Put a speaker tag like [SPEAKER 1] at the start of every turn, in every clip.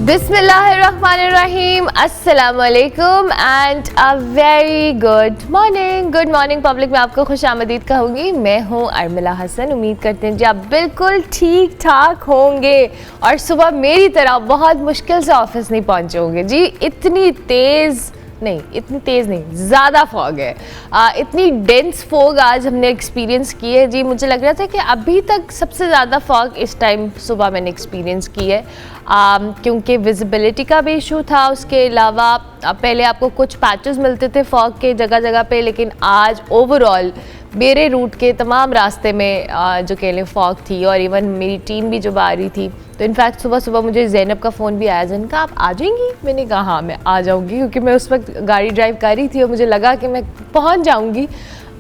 [SPEAKER 1] बिस्मिल्लाहिर्रहमानिर्रहीम, अस्सलाम वालेकुम and a very good morning public में आपको खुश आमदीद कहूँगी। मैं हूँ अर्मिला हसन। उम्मीद करते हैं जी आप बिल्कुल ठीक ठाक होंगे और सुबह मेरी तरह बहुत मुश्किल से ऑफिस नहीं पहुँचे होंगे। जी इतनी तेज़ नहीं, ज़्यादा फॉग है, इतनी डेंस फॉग आज हमने एक्सपीरियंस की है। जी मुझे लग रहा था कि अभी तक सबसे ज़्यादा फॉग इस टाइम सुबह मैंने एक्सपीरियंस की है, क्योंकि विजिबिलिटी का भी इशू था। उसके अलावा पहले आपको कुछ पैचेस मिलते थे फॉग के जगह जगह पे, लेकिन आज ओवरऑल मेरे रूट के तमाम रास्ते में जो कह लें फॉग थी। और इवन मेरी टीम भी जब आ रही थी तो इनफैक्ट सुबह मुझे ज़ैनब का फ़ोन भी आया, जिनका आप आ जाएंगी। मैंने कहा हाँ मैं आ जाऊँगी, क्योंकि मैं उस वक्त गाड़ी ड्राइव कर रही थी और मुझे लगा कि मैं पहुँच जाऊँगी।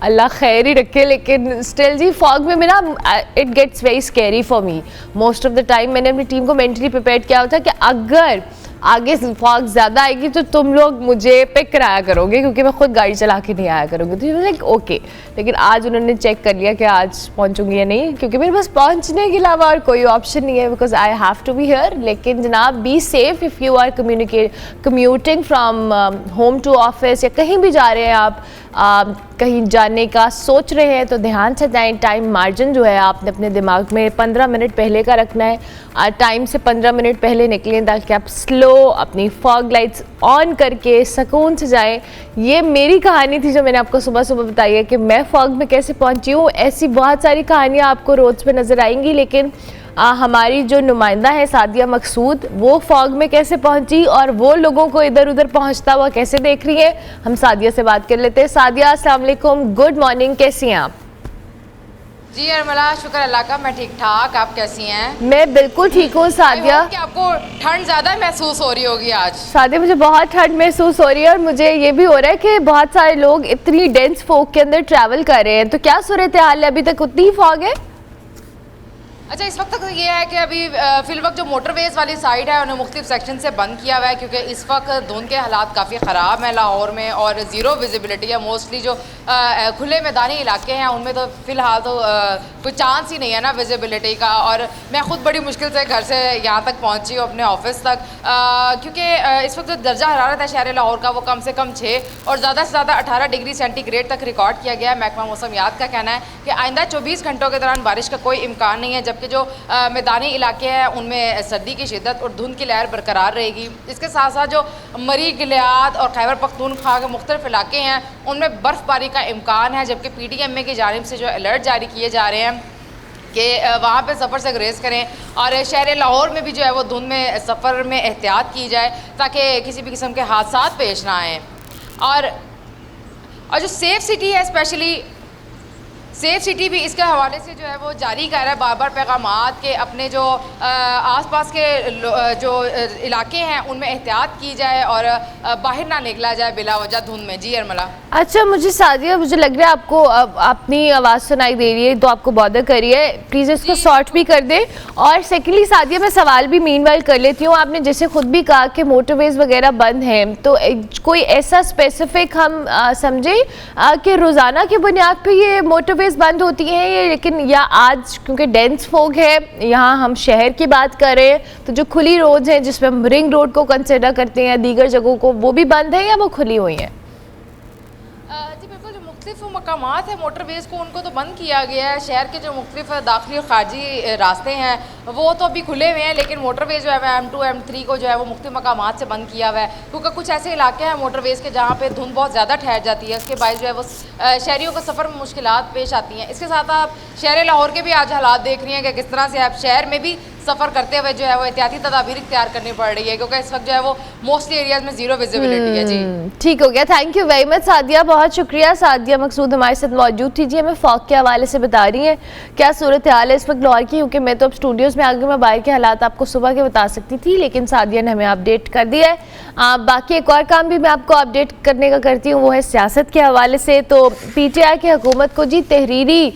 [SPEAKER 1] अल्लाह खैर ही रखे, लेकिन स्टिल जी फॉग में मेरा it gets very scary for me most of the time. मैंने अपनी टीम को मेंटली प्रिपेयर किया होता कि अगर आगे फॉग ज़्यादा आएगी तो तुम लोग मुझे पिक कराया करोगे, क्योंकि मैं खुद गाड़ी चला के नहीं आया करूँगी। तो लाइक ओके, लेकिन आज उन्होंने चेक कर लिया कि आज पहुँचूंगी या नहीं, क्योंकि मेरे पास पहुँचने के अलावा और कोई ऑप्शन नहीं है, because I have to be here. लेकिन जनाब be safe if you are commuting from home to office या कहीं भी जा रहे हैं आप, कहीं जाने का सोच रहे हैं तो ध्यान से जाएं। टाइम मार्जिन जो है आपने अपने दिमाग में 15 मिनट पहले का रखना है। टाइम से 15 मिनट पहले निकलें ताकि आप स्लो अपनी फॉग लाइट्स ऑन करके सुकून से जाएं। ये मेरी कहानी थी जो मैंने आपको सुबह बताई है कि मैं फॉग में कैसे पहुंची हूँ। ऐसी बहुत सारी कहानियाँ आपको रोड्स पे नज़र आएंगी, लेकिन हमारी जो नुमाइंदा है सादिया मकसूद, वो फॉग में कैसे पहुंची और वो लोगों को इधर उधर पहुंचता हुआ कैसे देख रही है, हम सादिया से बात कर लेते हैं। सादिया अस्सलाम वालेकुम, गुड मॉर्निंग, कैसी हैं आप?
[SPEAKER 2] जी अर्मिला, शुक्र अल्लाह का, मैं ठीक ठाक। आप कैसी हैं?
[SPEAKER 1] मैं बिल्कुल ठीक हूँ सादिया।
[SPEAKER 2] कि आपको ठंड ज़्यादा महसूस हो रही होगी आज?
[SPEAKER 1] सादिया मुझे बहुत ठंड महसूस हो रही है और मुझे ये भी हो रहा है कि बहुत सारे लोग इतनी डेंस फॉग के अंदर ट्रैवल कर रहे हैं, तो क्या सूरत हाल है? अभी तक उतनी ही फॉग है?
[SPEAKER 2] अच्छा, इस वक्त तक ये है कि अभी फिल वक्त जो मोटरवेज़ वाली साइड है उन्हें मुख्तलिफ सेक्शन से बंद किया हुआ है, क्योंकि इस वक्त धुंध के हालात काफ़ी ख़राब हैं लाहौर में और ज़ीरो विजिबिलिटी है। मोस्टली जो खुले मैदानी इलाके हैं उनमें तो फ़िलहाल तो कोई चांस ही नहीं है ना विजिबिलिटी का। और मैं ख़ुद बड़ी मुश्किल से घर से यहाँ तक पहुँची हूँ अपने ऑफिस तक, क्योंकि इस वक्त जो दर्जा हरारत है शहर लाहौर का वो कम से कम 6 और ज़्यादा से ज़्यादा 18 डिग्री सेंटीग्रेड तक रिकॉर्ड किया गया है। महकमा मौसमियात का कहना है कि आइंदा 24 घंटों के दौरान बारिश का कोई इम्कान नहीं है, जबकि जो मैदानी इलाके हैं उनमें सर्दी की शिद्दत और धुंध की लहर बरकरार रहेगी। इसके साथ साथ जो मरी गिलियाद और खैबर पख्तूनख्वा के मुख्तलिफ इलाके हैं उनमें बर्फ़बारी का इम्कान है, जबकि PDMA की जानिब से जो अलर्ट जारी किए जा रहे हैं कि वहाँ पे सफ़र से गुरेज करें और शहर लाहौर में भी जो है वो धुंध में सफ़र में एहतियात की जाए ताकि किसी भी किस्म के हादसा पेश ना आएँ। और जो सेफ़ सिटी है, स्पेशली सेफ सिटी भी इसके हवाले से जो है वो जारी कर रहा है बार बार पैगामात के अपने जो आसपास के जो इलाके हैं उनमें एहतियात की जाए और बाहर ना निकला जाए बिला वजह धुंध में। जी अर्मिला।
[SPEAKER 1] अच्छा मुझे सादिया, मुझे लग रहा है आपको अपनी आवाज़ सुनाई दे रही है तो आपको बॉदर करिए, प्लीज़ इसको सॉर्ट भी कर दें। और सेकेंडली सादिया मैं सवाल भी मीनवाइल कर लेती हूँ। आपने जैसे खुद भी कहा कि मोटरवेज़ वगैरह बंद हैं, तो कोई ऐसा स्पेसिफिक हम समझें कि रोज़ाना की बुनियाद पर ये मोटरवेज़ बंद होती हैं ये, लेकिन या आज क्योंकि डेंस फॉग है, यहाँ हम शहर की बात कर रहे हैं, तो जो खुली रोड्स हैं जिसमें हम रिंग रोड को कंसिडर करते हैं दीगर जगहों को, वो भी बंद है या वो खुली हुई हैं?
[SPEAKER 2] जी बिल्कुल, जो मुख्तलिफ मकामात हैं मोटरवेज़ को उनको तो बंद किया गया है। शहर के जो मुख्तलिफ दाखिली और खारजी रास्ते हैं वो तो अभी खुले हुए हैं, लेकिन मोटरवेज़ जो है M2 M3 को जो है वो मुख्तलिफ मकामात से बंद किया हुआ है, क्योंकि कुछ ऐसे इलाके हैं मोटरवेज़ के जहाँ पे धुंध बहुत ज़्यादा ठहर जाती है। उसके बाद जो है वो शहरियों को सफ़र में मुश्किलात पेश आती हैं। इसके साथ आप शहर लाहौर के भी आज हालात देख रही हैं कि किस तरह से आप शहर में भी सफ़र करते हुए जो है वो एहतियाती तदाबीर इख्तियार करनी पड़ रही है, क्योंकि इस वक्त जो है वो मोस्टली एरियाज में ज़ीरो विजिबिलिटी है। जी
[SPEAKER 1] ठीक हो गया, thank you very much Sadia, बहुत शुक्रिया। सादिया मकसूद हमारे साथ मौजूद थी। जी हमें फॉग के हवाले से बता रही हैं क्या सूरत हाल है इस वक्त लाहौर की, क्योंकि मैं तो अब स्टूडियोज़ में आगे मैं बाहर के हालात आपको सुबह के बता सकती थी, लेकिन सादिया ने हमें अपडेट कर दिया है। बाकी एक और काम भी मैं आपको अपडेट करने का करती हूँ, वो है सियासत के हवाले से। तो PTI की हुकूमत को जी तहरीरी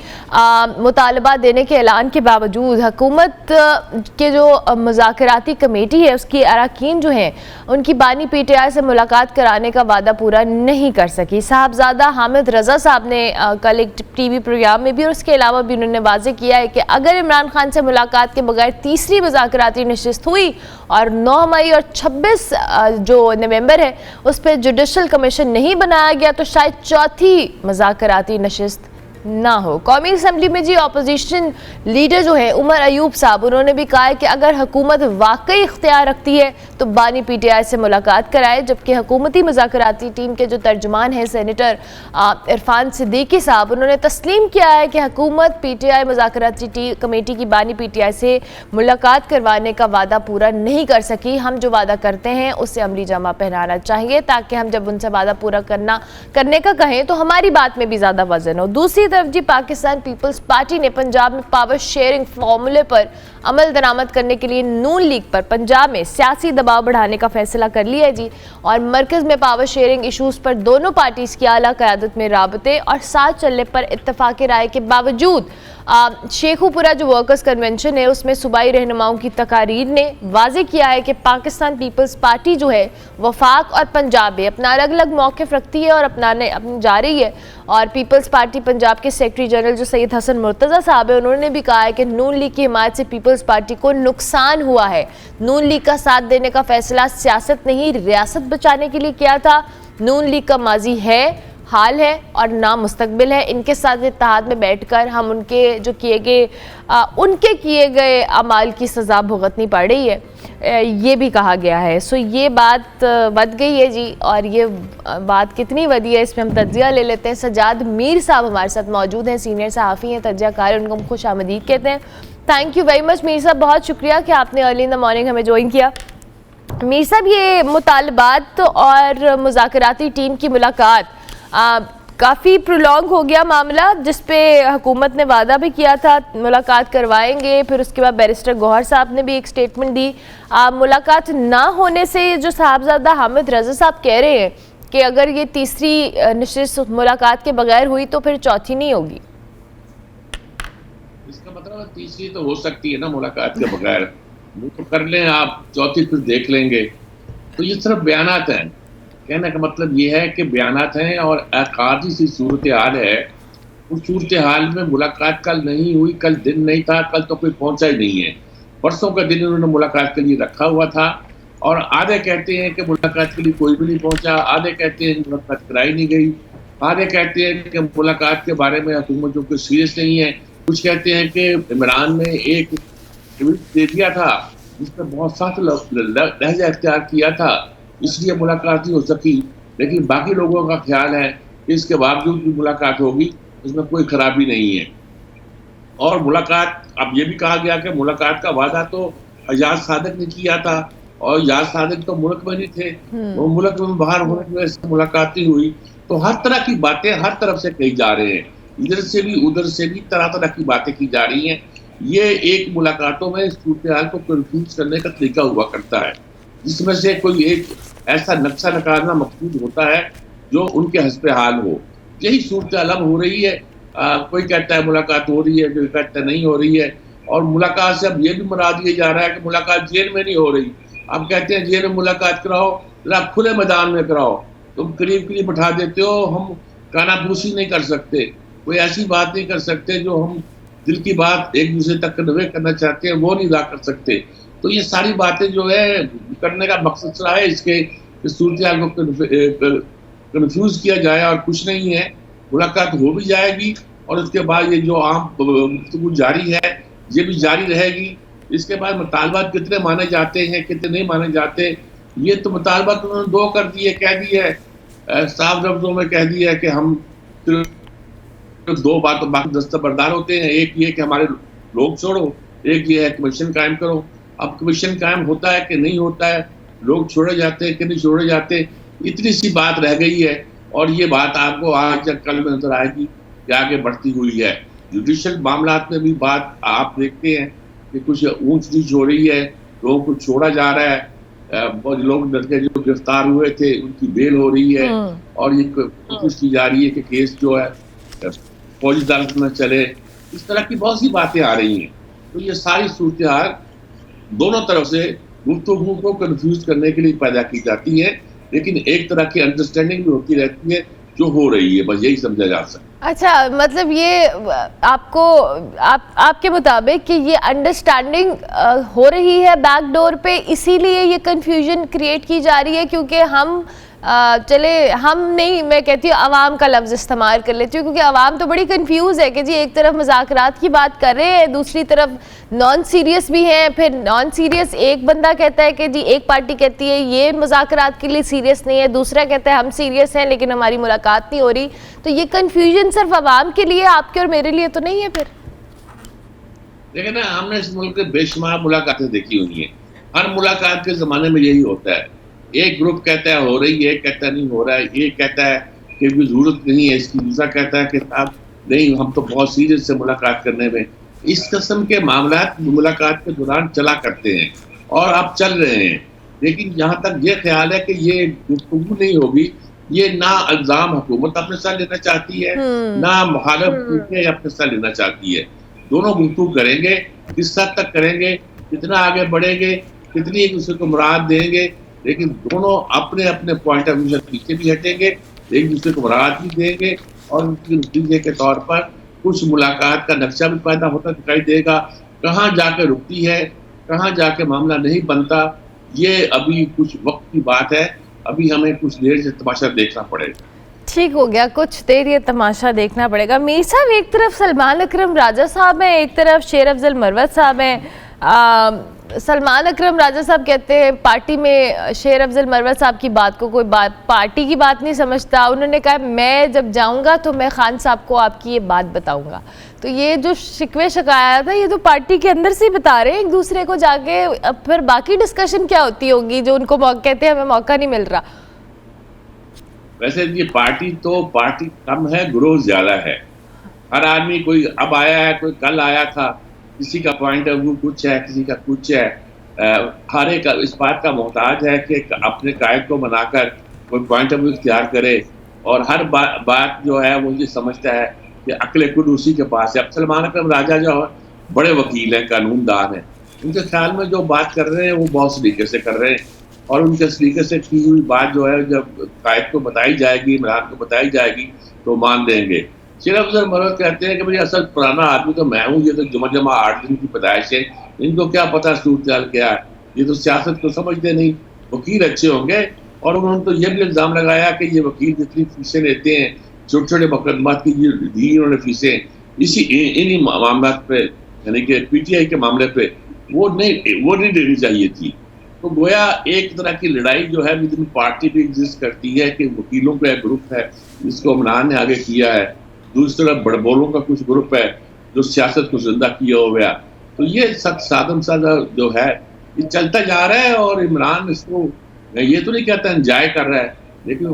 [SPEAKER 1] मुतालबा देने के ऐलान के बावजूद हुकूमत के जो मुज़ाकराती कमेटी है उसकी अरकान जो हैं उनकी बानी पीटीआई से मुलाकात कराने का वादा पूरा नहीं कर सकी। साहबजादा हामिद रज़ा साहब ने कल एक टीवी प्रोग्राम में भी और उसके अलावा भी उन्होंने वाज़ेह किया है कि अगर इमरान खान से मुलाकात के बगैर तीसरी मुज़ाकराती नशिस्त हुई और 9 मई और 26 जो नवंबर है उस पर जुडिशल कमीशन नहीं बनाया गया तो शायद चौथी मुज़ाकराती नशिस्त ना हो। कौमी असम्बली में जी अपोजिशन लीडर जो है उमर अयूब साहब, उन्होंने भी कहा है कि अगर हुकूमत वाकई इख्तियार रखती है तो बानी पीटीआई से मुलाकात कराए, जबकि हुकूमती मुज़ाकराती टीम के जो तर्जुमान हैं सेनेटर इरफान सिद्दीकी साहब, उन्होंने तस्लीम किया है कि हुकूमत पीटीआई मुज़ाकराती कमेटी की बानी पीटीआई से मुलाकात करवाने का वादा पूरा नहीं कर सकी। हम जो वादा करते हैं उसे अमली जमा पहनाना चाहिए ताकि हम जब उनसे वादा पूरा करने का कहें तो हमारी बात में भी ज़्यादा वजन हो। दूसरी तरफ जी पाकिस्तान पीपल्स पार्टी ने पंजाब में पावर शेयरिंग फॉर्मूले पर अमल दरामद करने के लिए नून लीग पर पंजाब में सियासी दबाव बढ़ाने का फैसला कर लिया है जी, और मरकज में पावर शेयरिंग इशूज पर दोनों पार्टीज की आला क़यादत में राबते और साथ चलने पर इत्तफाक़ी राय के बावजूद शेखुपुरा जो वर्कर्स कन्वेंशन है उसमें सूबाई रहनुमाओं की तकारीर ने वाज़ेह किया है कि पाकिस्तान पीपल्स पार्टी जो है वफाक और पंजाब में अपना अलग अलग मौक़िफ़ रखती है और अपनाने जा रही है। और पीपल्स पार्टी पंजाब के सेक्रेटरी जनरल जो सैयद हसन मुर्तज़ा साहब है उन्होंने भी कहा है कि नून लीग की हिमायत से पीपल्स पार्टी को नुकसान हुआ है। नून लीग का साथ देने का फैसला सियासत नहीं रियासत बचाने के लिए किया था। नून लीग का माजी है, हाल है और ना मुस्तकबिल है। इनके साथ इत्तेहाद में बैठकर हम उनके जो किए गए अमाल की सज़ा भुगतनी पड़ रही है, ये भी कहा गया है। सो ये बात वध गई है जी, और ये बात कितनी वधी है इसमें हम तज्जिया ले लेते हैं। सजाद मीर साहब हमारे साथ मौजूद हैं, सीनियर सहाफ़ी हैं, तज्जियाकार, उनको हम खुश आमदीद कहते हैं। Thank you very much Mir साहब, बहुत शुक्रिया कि आपने अर्ली इन द मॉर्निंग हमें ज्वाइन किया। मीर साहब, ये मुतालबात और मुज़ाकराती टीम की मुलाकात काफ़ी प्रोलॉन्ग हो गया मामला, जिस पे हुकूमत ने वादा भी किया था मुलाकात करवाएंगे, फिर उसके बाद बैरिस्टर गौहर साहब ने भी एक स्टेटमेंट दी। मुलाकात ना होने से जो साहबजादा हामिद रज़ा साहब कह रहे हैं कि अगर ये तीसरी नशिस्त मुलाकात के बगैर हुई तो फिर चौथी नहीं होगी।
[SPEAKER 3] इसका मतलब तीसरी तो हो सकती है ना मुलाकात के बगैर, वो तो कर लें आप, चौथी फिर देख लेंगे। तो ये सिर्फ बयानात हैं। कहने का मतलब ये है कि बयानात हैं और आकाजी सी सूरत हाल है। उस सूरत हाल में मुलाकात कल नहीं हुई, कल दिन नहीं था, कल तो कोई पहुंचा ही नहीं है। परसों का दिन उन्होंने मुलाकात के लिए रखा हुआ था और आधे कहते हैं कि मुलाकात के लिए कोई भी नहीं पहुंचा, आधे कहते हैं मुलाकात कराई नहीं गई, आधे कहते हैं कि मुलाकात के बारे में हुकूमत जो कुछ सीरियस नहीं है, कुछ कहते हैं कि इमरान ने एक ट्वीट दे दिया था जिस पर बहुत सख्त लहजा इख्तियार किया था, इसलिए मुलाकात नहीं हो सकी। लेकिन बाकी लोगों का ख्याल है कि इसके बावजूद भी मुलाकात होगी, इसमें कोई खराबी नहीं है। और मुलाकात, अब ये भी कहा गया कि मुलाकात का वादा तो एजाज सादिक ने किया था और एजाज सादिक तो मुल्क में नहीं थे, वो मुल्क में बाहर होने की वजह से मुलाकात नहीं हुई। तो हर तरह की बातें हर तरफ से कही जा रहे हैं, इधर से भी उधर से भी तरह तरह की बातें की जा रही हैं। ये एक मुलाकातों में सूरत हाल को कन्फ्यूज करने का तरीका हुआ करता है, जिसमें से कोई एक ऐसा नक्शा निकालना मकसूद होता है जो उनके हस्बे हाल हो। यही सूरत हाल अब हो रही है। कोई कहता है मुलाकात हो रही है, कोई कहता है नहीं हो रही है। और मुलाकात से अब ये भी मरा दिया जा रहा है कि मुलाकात जेल में नहीं हो रही। अब कहते हैं जेल में मुलाकात कराओ, आप खुले मैदान में कराओ, तुम करीब करीब बैठा देते हो, हम कानाफूसी नहीं कर सकते, कोई ऐसी बात नहीं कर सकते जो हम दिल की बात एक दूसरे तक कन्वे करना चाहते हैं वो नहीं अदा कर सकते। तो ये सारी बातें जो है करने का मकसद रहा है इसके सूरत हाल को कन्फ्यूज किया जाए और कुछ नहीं है। मुलाकात हो भी जाएगी और उसके बाद ये जो आम गुफ्तगू जारी है ये भी जारी रहेगी। इसके बाद मुतालबात कितने माने जाते हैं कितने नहीं माने जाते, ये तो मुतालबात उन्होंने दो कर दिए, कह दिए साफ लफ्जों में कह दिया कि हम दो बात बाकी दस्तबरदार होते हैं, एक ये कि हमारे लोग छोड़ो, एक ये है कमीशन कायम करो। अब कमीशन कायम होता है कि नहीं होता है, लोग छोड़े जाते हैं कि नहीं छोड़े जाते, इतनी सी बात रह गई है। और ये बात आपको आज या कल में नजर आएगी कि आगे बढ़ती हुई है। जुडिशल मामलात में भी बात आप देखते हैं कि कुछ ऊंच नीच हो रही है, लोगों को छोड़ा जा रहा है, बहुत लोग लड़के जो गिरफ्तार हुए थे उनकी बेल हो रही है और ये कोशिश की जा रही है कि केस जो है फौजी अदालत में चले। इस तरह की बहुत सी बातें आ रही हैं। तो ये सारी सूरत हाल दोनों तरफ से गुफ्तगू को कंफ्यूज करने के लिए पैदा की जाती है, लेकिन एक तरह की अंडरस्टैंडिंग भी होती रहती है जो हो रही है, बस यही समझा जा सकता है।
[SPEAKER 1] अच्छा, मतलब ये आपको आपके मुताबिक कि ये अंडरस्टैंडिंग हो रही है बैकडोर पे, इसीलिए ये कंफ्यूजन क्रिएट की जा रही है, क्योंकि हम चले हम नहीं, मैं कहती हूँ अवाम का लफ्ज़ इस्तेमाल कर लेती हूँ, क्योंकि अवाम तो बड़ी कंफ्यूज है कि जी एक तरफ मज़ाकरात की बात कर रहे हैं, दूसरी तरफ नॉन सीरियस भी हैं, फिर नॉन सीरियस एक बंदा कहता है कि जी एक पार्टी कहती है ये मज़ाकरात के लिए सीरियस नहीं है, दूसरा कहता है हम सीरियस हैं लेकिन हमारी मुलाकात नहीं हो रही। तो ये कन्फ्यूजन सिर्फ अवाम के लिए, आपके और मेरे लिए तो नहीं है फिर?
[SPEAKER 3] देखिए ना, हमने इस मुल्क में बेशुमार मुलाकातें देखी हुई हैं। हर मुलाकात के ज़माने में यही होता है, एक ग्रुप कहता है हो रही है, एक कहता है नहीं हो रहा है, एक कहता है कि भी ज़रूरत नहीं है इसकी, दूसरा कहता है कि साहब नहीं हम तो बहुत सीरियस है मुलाकात करने में। इस किस्म के मामलात मुलाकात के दौरान चला करते हैं और अब चल रहे हैं, लेकिन जहाँ तक ये ख्याल है कि ये गुफ्तगू नहीं होगी, ये ना इल्ज़ाम हुकूमत अपने साथ लेना चाहती है, ना मुखालिफ अपने साथ लेना चाहती है। दोनों गुफ्तगू करेंगे, किस हद तक करेंगे, कितना आगे बढ़ेंगे, कितनी एक दूसरे को मुराद देंगे, लेकिन दोनों अपने अपने पॉइंट ऑफ व्यू से पीछे भी हटेंगे, एक दूसरे को मुराद भी देंगे और उनके नतीजे के तौर पर कुछ मुलाकात का नक्शा भी पैदा होता दिखाई देगा। कहाँ जाके रुकती है, कहाँ जाके मामला नहीं बनता, ये अभी कुछ वक्त की बात है, अभी हमें कुछ देर से तमाशा देखना पड़ेगा।
[SPEAKER 1] ठीक हो गया, कुछ देर ये तमाशा देखना पड़ेगा। मीर साहब, एक तरफ सलमान अकरम राजा साहब हैं, एक तरफ शेर अफजल मरवत साहब हैं। सलमान अकरम राजा साहब कहते हैं पार्टी में शेर अफजल मरवत साहब की बात को कोई बात पार्टी की बात नहीं समझता। उन्होंने कहा मैं जब जाऊंगा तो मैं खान साहब को आपकी ये बात बताऊंगा। तो ये जो शिकवे शिकायत है ये तो पार्टी के अंदर से ही बता रहे हैं एक दूसरे को जाके, अब फिर बाकी डिस्कशन क्या होती होगी जो उनको कहते हैं हमें मौका नहीं मिल रहा।
[SPEAKER 3] वैसे ये पार्टी कम है, ग्रोथ ज्यादा है। हर आदमी, कोई अब आया है, कोई कल आया था, किसी का पॉइंट ऑफ व्यू कुछ है, किसी का कुछ है। हर एक इस बात का मोहताज है कि अपने कायद को बनाकर कोई पॉइंट ऑफ व्यू इख्तियार करे, और हर बात जो है वो ये समझता है कि अक्ल खुद उसी के पास है। अब सलमान अकरम राजा जो है बड़े वकील हैं, कानूनदान हैं, उनके ख्याल में जो बात कर रहे हैं वो बहुत सलीके से कर रहे हैं, और उनके सलीके से की हुई बात जो है जब कायद को बताई जाएगी, इमरान को बताई जाएगी तो मान देंगे। शेर अफजल मरवत कहते हैं कि भाई असल पुराना आदमी तो मैं हूँ, ये तो जमा 8 दिन की पैदाइश है, इनको क्या पता सूरत क्या है, ये तो सियासत को समझते नहीं। वकील अच्छे होंगे, और उन्होंने तो ये भी इल्ज़ाम लगाया कि ये वकील जितनी फीसें लेते हैं, छोटे छोटे मुकदमात की दी उन्होंने फीसें, इन्हीं मामला पे, यानी कि PTI के मामले पे वो नहीं देनी चाहिए थी। तो गोया एक तरह की लड़ाई जो है विद इन पार्टी भी एग्जिस्ट करती है कि वकीलों का एक ग्रुप है जिसको इमरान ने आगे किया है, दूसरी तरफ बड़बोलों का कुछ ग्रुप है जो सियासत को जिंदा किया हो गया। तो ये सादम सादा जो है ये चलता जा रहा है, और इमरान इसको, मैं ये तो नहीं कहता एंजॉय कर रहा है, लेकिन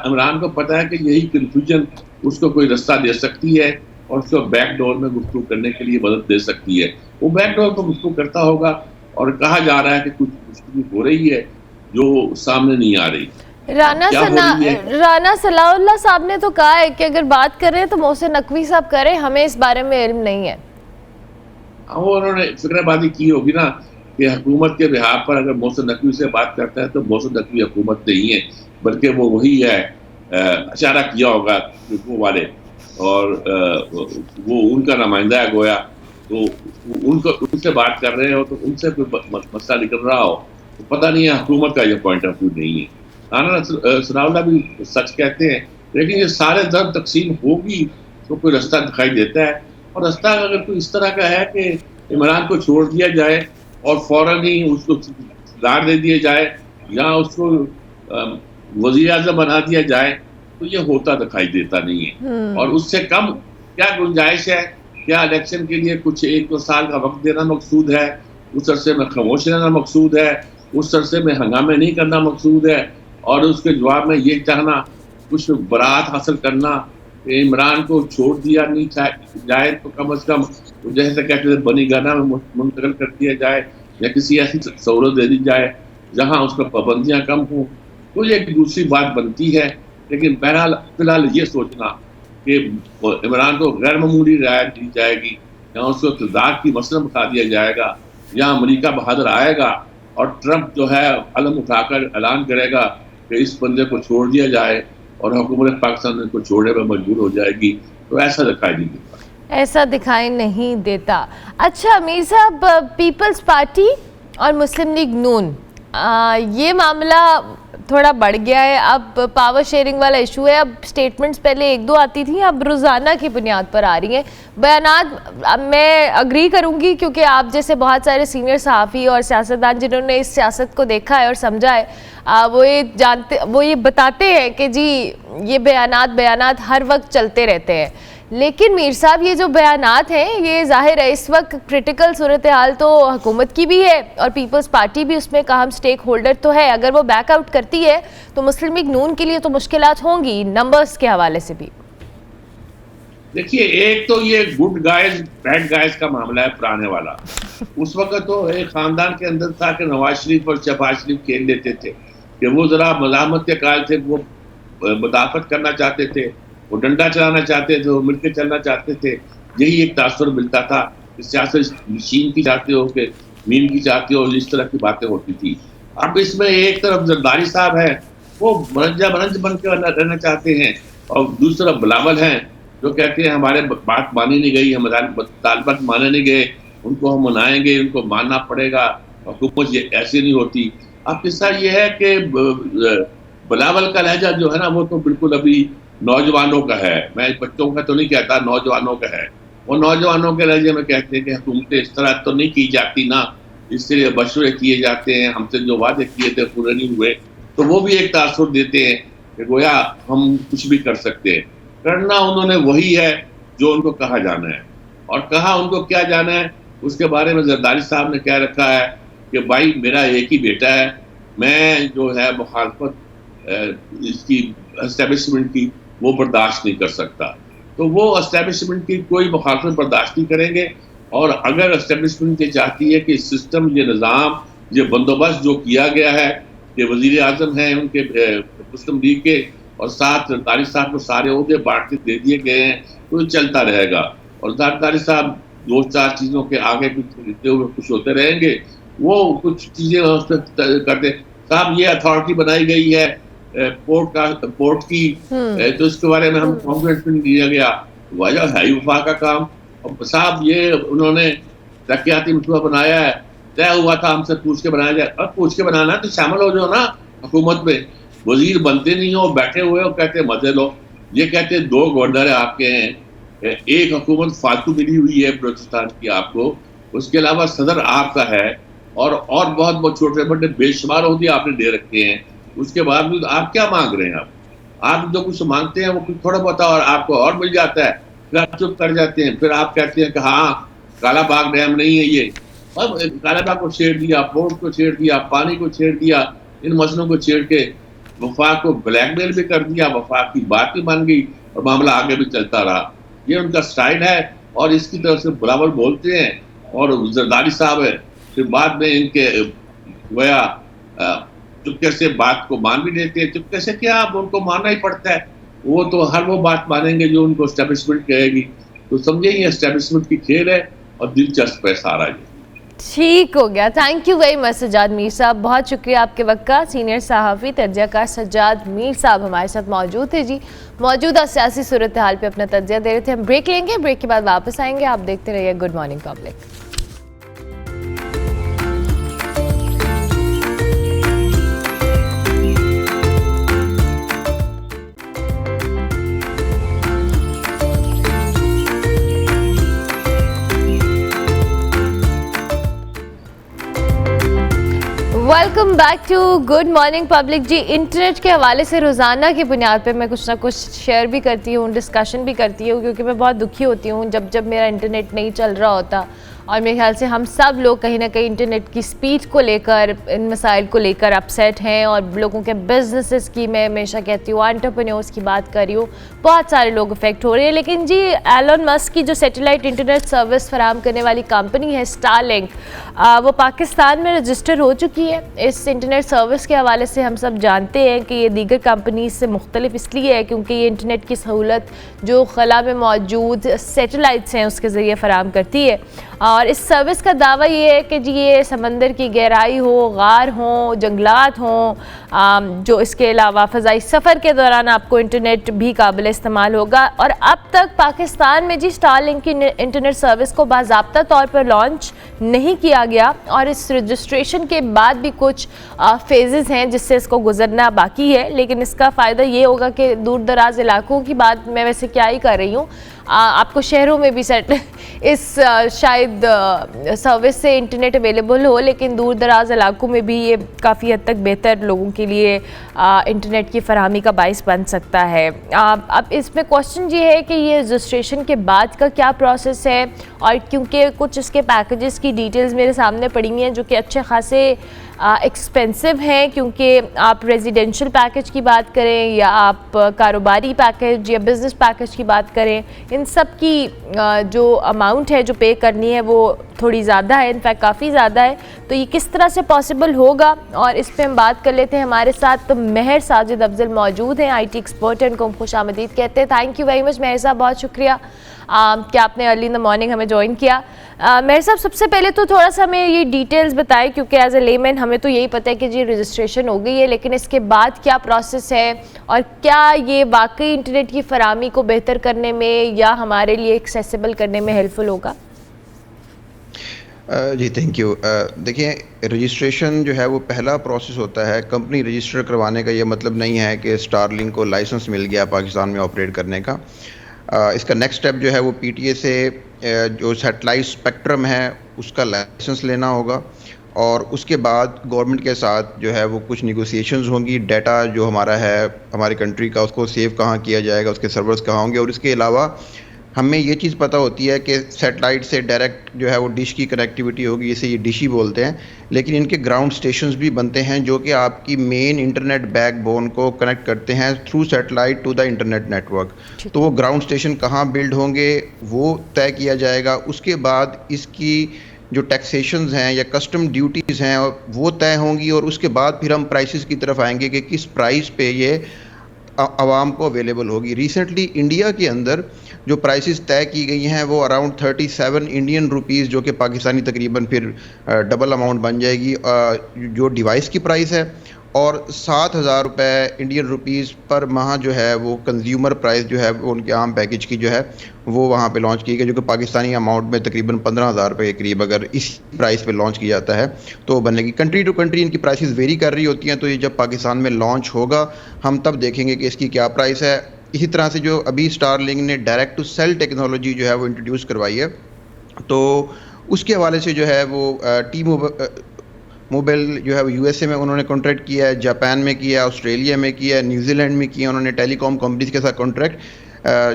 [SPEAKER 3] इमरान को पता है कि यही कन्फ्यूजन उसको कोई रास्ता दे सकती है और उसको बैकडोर में गुफ्तगू करने के लिए मदद दे सकती है। वो बैकडोर को गुफ्तगू करता होगा, और कहा जा रहा है कि कुछ गुफ्तगू हो रही है जो सामने नहीं आ रही।
[SPEAKER 1] राना सलाउल्लाह साहब ने तो कहा है कि अगर बात कर रहे हैं तो मोहसिन नकवी साहब करें, हमें इस बारे में इल्म नहीं है।
[SPEAKER 3] वो उन्होंने फिक्रबाजी की होगी ना कि हुकूमत के बिहार पर अगर मोहसिन नकवी से बात करता है तो मोहसिन नकवी हुकूमत नहीं है, बल्कि वो वही है, इशारा किया होगा वो वाले, और वो उनका नुमाइंदा है गोया, तो उनसे बात कर रहे हो तो उनसे कोई मसला निकल रहा हो तो पता नहीं है हुकूमत का ये पॉइंट ऑफ व्यू नहीं है। राना सलाउल्लाह भी सच कहते हैं, लेकिन ये सारे दर तकसीम होगी तो कोई रास्ता दिखाई देता है, और रास्ता अगर कोई इस तरह का है कि इमरान को छोड़ दिया जाए और फौरन ही उसको इक़्तिदार दे दिया जाए या उसको वज़ीर आज़म बना दिया जाए, तो ये होता दिखाई देता नहीं है। और उससे कम क्या गुंजाइश है? क्या इलेक्शन के लिए कुछ 1-2 साल का वक्त देना मकसूद है, उस अरसे में खामोश रहना मकसूद है, उस अरसे में हंगामे नहीं करना मकसूद है, और उसके जवाब में ये चाहना कुछ बरात हासिल करना कि इमरान को छोड़ दिया नहीं जाए तो कम से कम जैसे कहते हैं बनी गाना में मुंतकिल कर दिया जाए, या किसी ऐसी सहूलत दे दी जाए जहाँ उसका पाबंदियाँ कम हों, तो ये एक दूसरी बात बनती है। लेकिन बहरहाल फिलहाल ये सोचना कि इमरान को गैर मामूली रियायत दी जाएगी या उसको इक़्तिदार की मसला उठा दिया जाएगा, या अमेरिका बहादुर आएगा और ट्रंप जो है अलम उठाकर ऐलान करेगा कि इस बंदे को छोड़ दिया जाए और हुकूमत पाकिस्तान इनको छोड़ने पर मजबूर हो जाएगी, तो ऐसा दिखाई नहीं देता।
[SPEAKER 1] ऐसा दिखाई नहीं देता। अच्छा मीर साहब, पीपल्स पार्टी और मुस्लिम लीग नून, ये मामला थोड़ा बढ़ गया है। अब पावर शेयरिंग वाला इशू है। अब स्टेटमेंट्स पहले एक दो आती थी, अब रोज़ाना की बुनियाद पर आ रही हैं बयानात। मैं अग्री करूंगी क्योंकि आप जैसे बहुत सारे सीनियर सहाफ़ी और सियासतदान जिन्होंने इस सियासत को देखा है और समझा है, वो ये बताते हैं कि जी ये बयानात हर वक्त चलते रहते हैं। लेकिन मीर साहब, ये जो बयानात हैं, ये जाहिर है इस वक्त क्रिटिकल सूरत हाल तो हुकूमत की भी है और पीपल्स पार्टी भी उसमें एक अहम स्टेक होल्डर तो है। अगर वो बैकआउट करती है तो मुस्लिम लीग नून के लिए तो मुश्किलात होंगी नंबर्स के हवाले से भी।
[SPEAKER 3] देखिए, एक तो ये गुड गाइज बैड गाइज का मामला है पुराने वाला। उस वक्त तो एक खानदान के अंदर था कि नवाज शरीफ और शहबाज शरीफ खेल लेते थे कि वो जरा मज़ामत के कायल थे, वो मुदाफ़त करना चाहते थे, वो डंडा चलाना चाहते थे, वो मिलकर चलना चाहते थे। यही एक तासुर मिलता था। सियासत मशीन की चाहते हो कि मीम की चाहते हो, इस तरह की बातें होती थी। अब इसमें एक तरफ जरदारी साहब है, वो मनंज बन के रहना चाहते हैं, और दूसरी तरफ बिलावल हैं जो कहते हैं हमारे बात मानी नहीं गई, हमारे तालबात माने नहीं गए, उनको हम मनाएंगे, उनको मानना पड़ेगा, हुकूमत ये ऐसे नहीं होती। अब किस्सा ये है कि बिलावल का लहजा जो है ना, वो तो बिल्कुल अभी नौजवानों का है। मैं बच्चों का तो नहीं कहता, नौजवानों का है। वो नौजवानों के लहजे में कहते हैं कि हुकूमतें इस तरह तो नहीं की जाती ना, इससे मशवरे किए जाते हैं, हमसे जो वादे किए थे पूरे नहीं हुए। तो वो भी एक तासुर देते हैं कि गोया हम कुछ भी कर सकते हैं। करना उन्होंने वही है जो उनको कहा जाना है, और कहा उनको क्या जाना है उसके बारे में जरदारी साहब ने क्या रखा है कि भाई मेरा एक ही बेटा है, मैं जो है मुखालफत इसकी एस्टेब्लिशमेंट की वो बर्दाश्त नहीं कर सकता। तो वो एस्टेब्लिशमेंट की कोई मुखालफत बर्दाश्त नहीं करेंगे। और अगर एस्टेब्लिशमेंट ये चाहती है कि सिस्टम, ये निज़ाम, ये बंदोबस्त जो किया गया है कि वज़ीर आज़म हैं उनके मुस्लिम लीग के, और साथ जरदारी साहब को सारे ओहदे बांट के दे दिए गए हैं, तो ये चलता रहेगा। और जरदारी साहब दो चार चीज़ों के आगे खरीदते हुए खुश होते रहेंगे। वो कुछ चीज़ें उस पर करते साहब, ये अथॉरिटी बनाई गई है पोर्ट की, तो इसके बारे में हम कॉन्फ्रेंस में लिया गया, वजह है वफा का काम। और साहब ये उन्होंने तरक्याती मनसूबा बनाया है, तय हुआ था हमसे पूछ के बनाया जाए। अब पूछ के बनाना तो शामिल हो जाओ ना हुकूमत में। वजीर बनते नहीं हो, बैठे हुए हो, कहते मजे लो। ये कहते 2 गवर्नर आपके हैं, एक हुकूमत फालतू मिली हुई है बलूचिस्तान की आपको, उसके अलावा सदर आपका है, और बहुत बहुत छोटे बड़े बेशुमार ओहदे आपने दे रखे हैं। उसके बावजूद आप क्या मांग रहे हैं? आप जो कुछ मांगते हैं वो कुछ थोड़ा बहुत और आपको और मिल जाता है, फिर आप चुप कर जाते हैं। फिर आप कहते हैं कि हाँ काला बाग डैम नहीं है ये। अब काला बाग को छेड़ दिया, पोर्ट को छेड़ दिया, पानी को छेड़ दिया, इन मसलों को छेड़ के वफाक को ब्लैकमेल भी कर दिया, वफाक की बात भी मान गई और मामला आगे भी चलता रहा। ये उनका स्टाइल है और इसकी तरफ से बराबर बोलते हैं। और जरदारी साहब है, फिर बाद में इनके गोया चुपके से बात को मान भी लेते हैं। चुपके से क्या, अब उनको मानना ही पड़ता है। वो तो हर वो बात मानेंगे जो उनको एस्टेब्लिशमेंट कहेगी। तो समझे ये एस्टेब्लिशमेंट की खेल है और दिलचस्प है सारा ये।
[SPEAKER 1] ठीक हो गया। Thank you very much Sajjad Mir साहब, बहुत शुक्रिया आपके वक्त का। सीनियर सहाफ़ी तज्ज़ियाकार सज्जाद मीर साहब हमारे साथ मौजूद थे जी। मौजूदा सियासी सूरत हाल पे अपना तज्ज़िया दे रहे थे। हम ब्रेक लेंगे, ब्रेक के बाद वापस आएंगे। आप देखते रहिए good morning public. Welcome back to good morning public जी। इंटरनेट के हवाले से रोज़ाना की बुनियाद पे मैं कुछ ना कुछ शेयर भी करती हूँ, डिस्कशन भी करती हूँ, क्योंकि मैं बहुत दुखी होती हूँ जब मेरा इंटरनेट नहीं चल रहा होता। और मेरे ख्याल से हम सब लोग कहीं ना कहीं इंटरनेट की स्पीड को लेकर, इन मसाइल को लेकर अपसेट हैं। और लोगों के बिजनेसेस की, मैं हमेशा कहती हूँ एंटरप्रेन्योर्स की बात कर रही हूँ, बहुत सारे लोग इफेक्ट हो रहे हैं। लेकिन जी एलन मस्क की जो सैटेलाइट इंटरनेट सर्विस फराहम करने वाली कंपनी है स्टारलिंक, वो पाकिस्तान में रजिस्टर हो चुकी है। इस इंटरनेट सर्विस के हवाले से हम सब जानते हैं कि ये दीगर कंपनीज से मुख्तलिफ इसलिए है क्योंकि ये इंटरनेट की सहूलत जो खला में मौजूद सैटेलाइट्स हैं उसके ज़रिए फराहम करती है। और इस सर्विस का दावा ये है कि जी ये समंदर की गहराई हो, गार हो, जंगलात हों, जो इसके अलावा फ़ज़ाई सफ़र के दौरान आपको इंटरनेट भी काबिल इस्तेमाल होगा। और अब तक पाकिस्तान में जी स्टारलिंक की इंटरनेट सर्विस को बाज़ाब्ता तौर पर लॉन्च नहीं किया गया और इस रजिस्ट्रेशन के बाद भी कुछ फेजेस हैं जिससे इसको गुजरना बाकी है, लेकिन इसका फ़ायदा ये होगा कि दूर दराज इलाकों की बात मैं वैसे क्या ही कर रही हूँ, आपको शहरों में भी सेट इस शायद सर्विस से इंटरनेट अवेलेबल हो, लेकिन दूर दराज इलाकों में भी ये काफ़ी हद तक बेहतर लोगों के लिए इंटरनेट की फरहमी का बाइस बन सकता है। अब इसमें क्वेश्चन ये है कि ये रजिस्ट्रेशन के बाद का क्या प्रोसेस है, और क्योंकि कुछ इसके पैकेजेस की डिटेल्स मेरे सामने पड़ी हुई हैं जो कि अच्छे खासे एक्सपेंसिव हैं, क्योंकि आप रेजिडेंशियल पैकेज की बात करें या आप कारोबारी पैकेज या बिज़नेस पैकेज की बात करें, इन सब की जो अमाउंट है जो पे करनी है वो थोड़ी ज़्यादा है, इनफैक्ट काफ़ी ज़्यादा है। तो ये किस तरह से पॉसिबल होगा, और इस पे हम बात कर लेते हैं। हमारे साथ तो महर साजिद अफजल मौजूद हैं, IT एक्सपर्ट हैं, उनको हम खुश आमदीद कहते हैं। थैंक यू वेरी मच महर साहब, बहुत शुक्रिया कि आपने अर्ली इन द मॉर्निंग हमें ज्वाइन किया। महर साहब, सबसे पहले तो थोड़ा सा हमें ये डिटेल्स बताएं, क्योंकि एज ए लेमैन हमें तो यही पता है कि जी रजिस्ट्रेशन हो गई है, लेकिन इसके बाद क्या प्रोसेस है और क्या ये वाकई इंटरनेट की फराहमी को बेहतर करने में या हमारे लिए एक्सेसिबल करने में हेल्पफुल होगा?
[SPEAKER 4] जी थैंक यू। देखिए, रजिस्ट्रेशन जो है वो पहला प्रोसेस होता है। कंपनी रजिस्टर करवाने का ये मतलब नहीं है कि स्टारलिंक को लाइसेंस मिल गया पाकिस्तान में ऑपरेट करने का। इसका नेक्स्ट स्टेप जो है वो PTA से जो सैटेलाइट स्पेक्ट्रम है उसका लाइसेंस लेना होगा, और उसके बाद गवर्नमेंट के साथ जो है वो कुछ निगोसिएशंस होंगी। डाटा जो हमारा है हमारी कंट्री का, उसको सेव कहाँ किया जाएगा, उसके सर्वर्स कहाँ होंगे, और इसके अलावा हमें ये चीज़ पता होती है कि सैटेलाइट से डायरेक्ट जो है वो डिश की कनेक्टिविटी होगी, इसे ये डिश ही बोलते हैं, लेकिन इनके ग्राउंड स्टेशंस भी बनते हैं जो कि आपकी मेन इंटरनेट बैकबोन को कनेक्ट करते हैं through satellite to the internet network. तो वो ग्राउंड स्टेशन कहाँ बिल्ड होंगे वो तय किया जाएगा। उसके बाद इसकी जो टैक्सेशंस हैं या कस्टम ड्यूटीज़ हैं वो तय होंगी, और उसके बाद फिर हम प्राइसेस की तरफ आएंगे कि किस प्राइस पे ये आवाम को अवेलेबल होगी। रिसेंटली इंडिया के अंदर जो प्राइसेस तय की गई हैं वो अराउंड 37 इंडियन रुपीज़, जो कि पाकिस्तानी तकरीबन फिर डबल अमाउंट बन जाएगी, जो डिवाइस की प्राइस है, और 7,000 रुपये इंडियन रुपीज़ पर माह जो है वो कंज्यूमर प्राइस जो है वो उनके आम पैकेज की जो है वो वहाँ पे लॉन्च की गई, जो कि पाकिस्तानी अमाउंट में तकरीबन 15,000 रुपये के करीब अगर इस प्राइस पे लॉन्च किया जाता है तो बनेगी। कंट्री टू कंट्री इनकी प्राइसेस वेरी कर रही होती हैं, तो ये जब पाकिस्तान में लॉन्च होगा हम तब देखेंगे कि इसकी क्या प्राइस है। इसी तरह से जो अभी स्टारलिंक ने डायरेक्ट टू सेल टेक्नोलॉजी जो है वो इंट्रोड्यूस करवाई है, तो उसके हवाले से जो है वो मोबाइल जो है वो USA में उन्होंने कॉन्ट्रैक्ट किया है, जापान में किया, ऑस्ट्रेलिया में किया, न्यूजीलैंड में किया उन्होंने टेलीकॉम कंपनीज के साथ कॉन्ट्रैक्ट,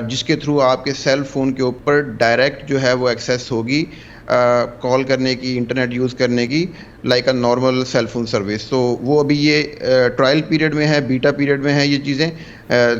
[SPEAKER 4] जिसके थ्रू आपके सेल फ़ोन के ऊपर डायरेक्ट जो है वो एक्सेस होगी कॉल करने की, इंटरनेट यूज़ करने की, like a normal cell phone service. तो वो अभी ये ट्रायल पीरियड में है, बीटा पीरियड में है ये चीज़ें।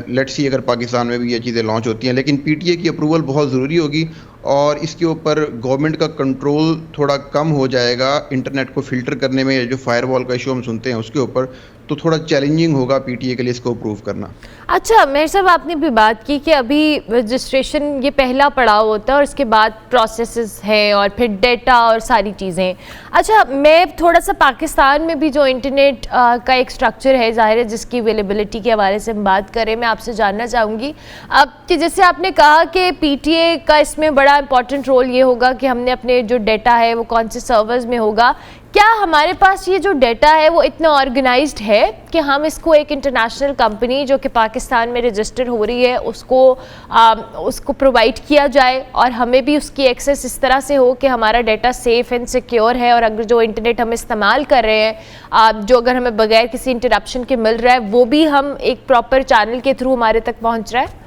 [SPEAKER 4] लेट्स सी अगर पाकिस्तान में भी ये चीज़ें लॉन्च होती हैं, लेकिन PTA की अप्रूवल बहुत ज़रूरी होगी, और इसके ऊपर गवर्नमेंट का कंट्रोल थोड़ा कम हो जाएगा इंटरनेट को फ़िल्टर करने में। जो फायरवॉल का इशू हम सुनते हैं उसके ऊपर, तो थोड़ा चैलेंजिंग होगा PTA के लिए इसको अप्रूव करना।
[SPEAKER 1] अच्छा मेहर साहब, आपने भी बात की कि अभी रजिस्ट्रेशन ये पहला पड़ाव होता है और इसके बाद प्रोसेसेस हैं और फिर डेटा और सारी चीज़ें। अच्छा, मैं थोड़ा सा पाकिस्तान में भी जो इंटरनेट का एक स्ट्रक्चर है, जाहिर है जिसकी अवेलेबिलिटी के हवाले से हम बात करें, मैं आपसे जानना चाहूँगी अब कि जैसे आपने कहा कि PTA का इसमें बड़ा इंपॉर्टेंट रोल ये होगा कि हमने अपने जो डेटा है वो कौन से सर्वर्स में होगा। क्या हमारे पास ये जो डेटा है वो इतना ऑर्गेनाइज्ड है कि हम इसको एक इंटरनेशनल कंपनी जो कि पाकिस्तान में रजिस्टर हो रही है उसको प्रोवाइड किया जाए, और हमें भी उसकी एक्सेस इस तरह से हो कि हमारा डेटा सेफ़ एंड सिक्योर है, और अगर जो इंटरनेट हम इस्तेमाल कर रहे हैं जो अगर हमें बगैर किसी इंटरप्शन के मिल रहा है वो भी हम एक प्रॉपर चैनल के थ्रू हमारे तक पहुँच रहा है?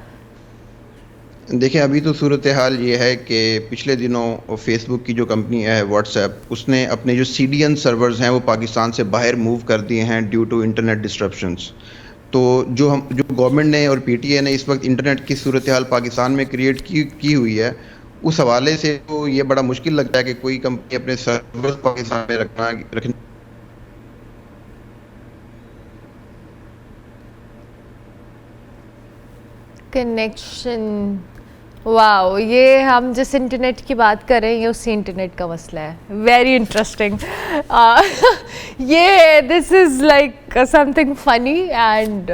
[SPEAKER 4] देखिए, अभी तो सूरत हाल ये है कि पिछले दिनों फेसबुक की जो कंपनी है व्हाट्सएप, उसने अपने जो CDN सर्वर्स हैं वो पाकिस्तान से बाहर मूव कर दिए हैं ड्यू टू इंटरनेट डिस्ट्रप्शंस। तो जो गवर्नमेंट ने और PTA ने इस वक्त इंटरनेट की सूरत हाल पाकिस्तान में क्रिएट की हुई है, उस हवाले से तो ये बड़ा मुश्किल लगता है कि कोई कंपनी अपने सर्वर्स पाकिस्तान में रखने
[SPEAKER 1] कनेक्शन वाओ, ये हम जिस इंटरनेट की बात कर रहे हैं ये उसी इंटरनेट का मसला है। Very interesting. ये this is like something funny and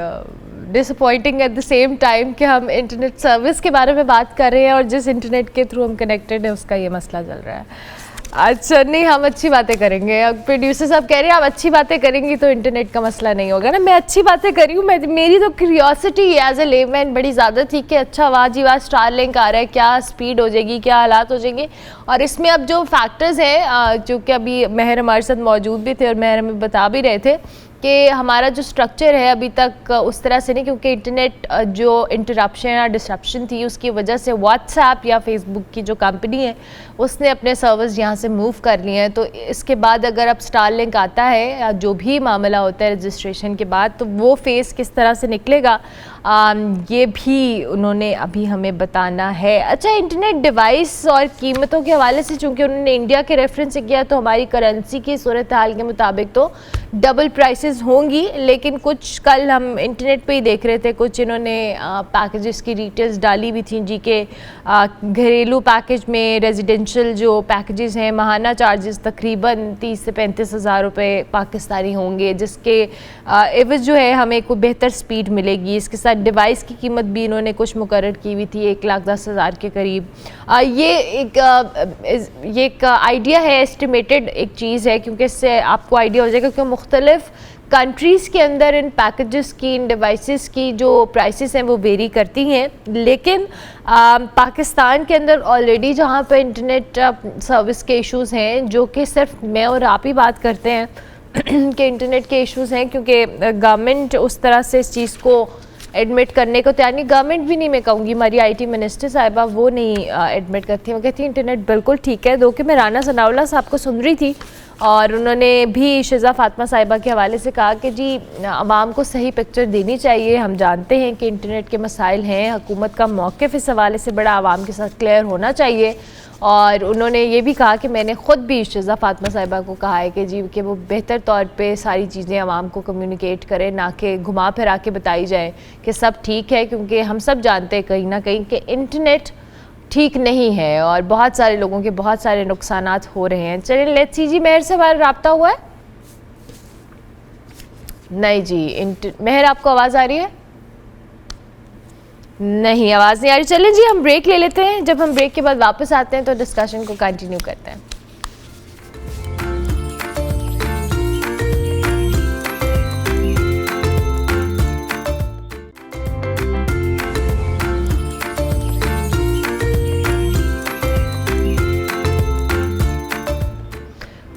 [SPEAKER 1] disappointing at the same time कि हम इंटरनेट सर्विस के बारे में बात कर रहे हैं और जिस इंटरनेट के थ्रू हम कनेक्टेड है उसका ये मसला चल रहा है। अच्छा, नहीं, हम अच्छी बातें करेंगे। अब प्रोड्यूसर साहब कह रहे हैं आप अच्छी बातें करेंगी तो इंटरनेट का मसला नहीं होगा ना। मैं अच्छी बातें कर रही हूँ, मेरी तो क्यूरियोसिटी एज ए लेमैन बड़ी ज़्यादा थी कि अच्छा वाह जी वाह, स्टारलिंक आ रहा है, क्या स्पीड हो जाएगी, क्या हालात हो जाएंगे। और इसमें अब जो फैक्टर्स हैं, चूँकि अभी महर हमारे साथ मौजूद भी थे और महर हमें बता भी रहे थे कि हमारा जो स्ट्रक्चर है अभी तक उस तरह से नहीं, क्योंकि इंटरनेट जो इंटरप्शन या डिसरप्शन थी उसकी वजह से व्हाट्सएप या फेसबुक की जो कंपनी है उसने अपने सर्वर्स यहाँ से मूव कर लिए हैं। तो इसके बाद अगर अब स्टारलिंक आता है या जो भी मामला होता है रजिस्ट्रेशन के बाद, तो वो फेस किस तरह से निकलेगा ये भी उन्होंने अभी हमें बताना है। अच्छा, इंटरनेट डिवाइस और कीमतों के हवाले से चूँकि उन्होंने इंडिया के रेफरेंस से किया तो हमारी करेंसी की सूरत हाल के मुताबिक तो डबल प्राइसेस होंगी, लेकिन कुछ कल हम इंटरनेट पे ही देख रहे थे, कुछ इन्होंने पैकेजेस की डिटेल्स डाली भी थी जी के घरेलू पैकेज में रेजिडेंशियल जो पैकेजेस हैं माहाना चार्जेस तकरीबन 30 से 35 हज़ार रुपये पाकिस्तानी होंगे, जिसके एवज जो है हमें कोई बेहतर स्पीड मिलेगी। इसके साथ डिवाइस की कीमत भी इन्होंने कुछ मुकर्रर की हुई थी 1,10,000 के करीब। ये एक आइडिया है, एस्टिमेटेड एक चीज़ है, क्योंकि इससे आपको आइडिया हो जाएगा कि मुख्तलिफ कंट्रीज़ के अंदर इन पैकेजेस की, इन डिवाइसेस की जो प्राइसेस हैं वो वेरी करती हैं। लेकिन पाकिस्तान के अंदर ऑलरेडी जहाँ पर इंटरनेट सर्विस के इश्यूज़ हैं, जो कि सिर्फ मैं और आप ही बात करते हैं कि इंटरनेट के इश्यूज़ हैं, क्योंकि गवर्नमेंट उस तरह से इस चीज़ को एडमिट करने को तैयार नहीं। गवर्नमेंट भी नहीं, मैं कहूँगी हमारी IT मिनिस्टर साहिबा वो नहीं एडमिट करती। वो कहती है इंटरनेट बिल्कुल ठीक है। दो कि मैं राना सनाउल्लाह साहब को सुन रही थी और उन्होंने भी शिजा फातिमा साहिबा के हवाले से कहा कि जी आवाम को सही पिक्चर देनी चाहिए। हम जानते हैं कि इंटरनेट के मसाइल हैं, हुकूमत का मौक़िफ़ इस हवाले से बड़ा आवाम के साथ क्लियर होना चाहिए। और उन्होंने ये भी कहा कि मैंने ख़ुद भी शिजा फातिमा साहिबा को कहा है कि जी कि वो बेहतर तौर पे सारी चीज़ें आवाम को कम्युनिकेट करें, ना कि घुमा फिरा के बताई जाए कि सब ठीक है, क्योंकि हम सब जानते हैं कहीं ना कहीं कि इंटरनेट ठीक नहीं है और बहुत सारे लोगों के बहुत सारे नुकसानात हो रहे हैं। चलिए लेट्स सी जी, महर से हमारा रब्ता हुआ है? नहीं जी, महर आपको आवाज़ आ रही है? नहीं, आवाज़ नहीं आ रही। चलें जी, हम ब्रेक ले लेते हैं। जब हम ब्रेक के बाद वापस आते हैं तो डिस्कशन को कंटिन्यू करते हैं।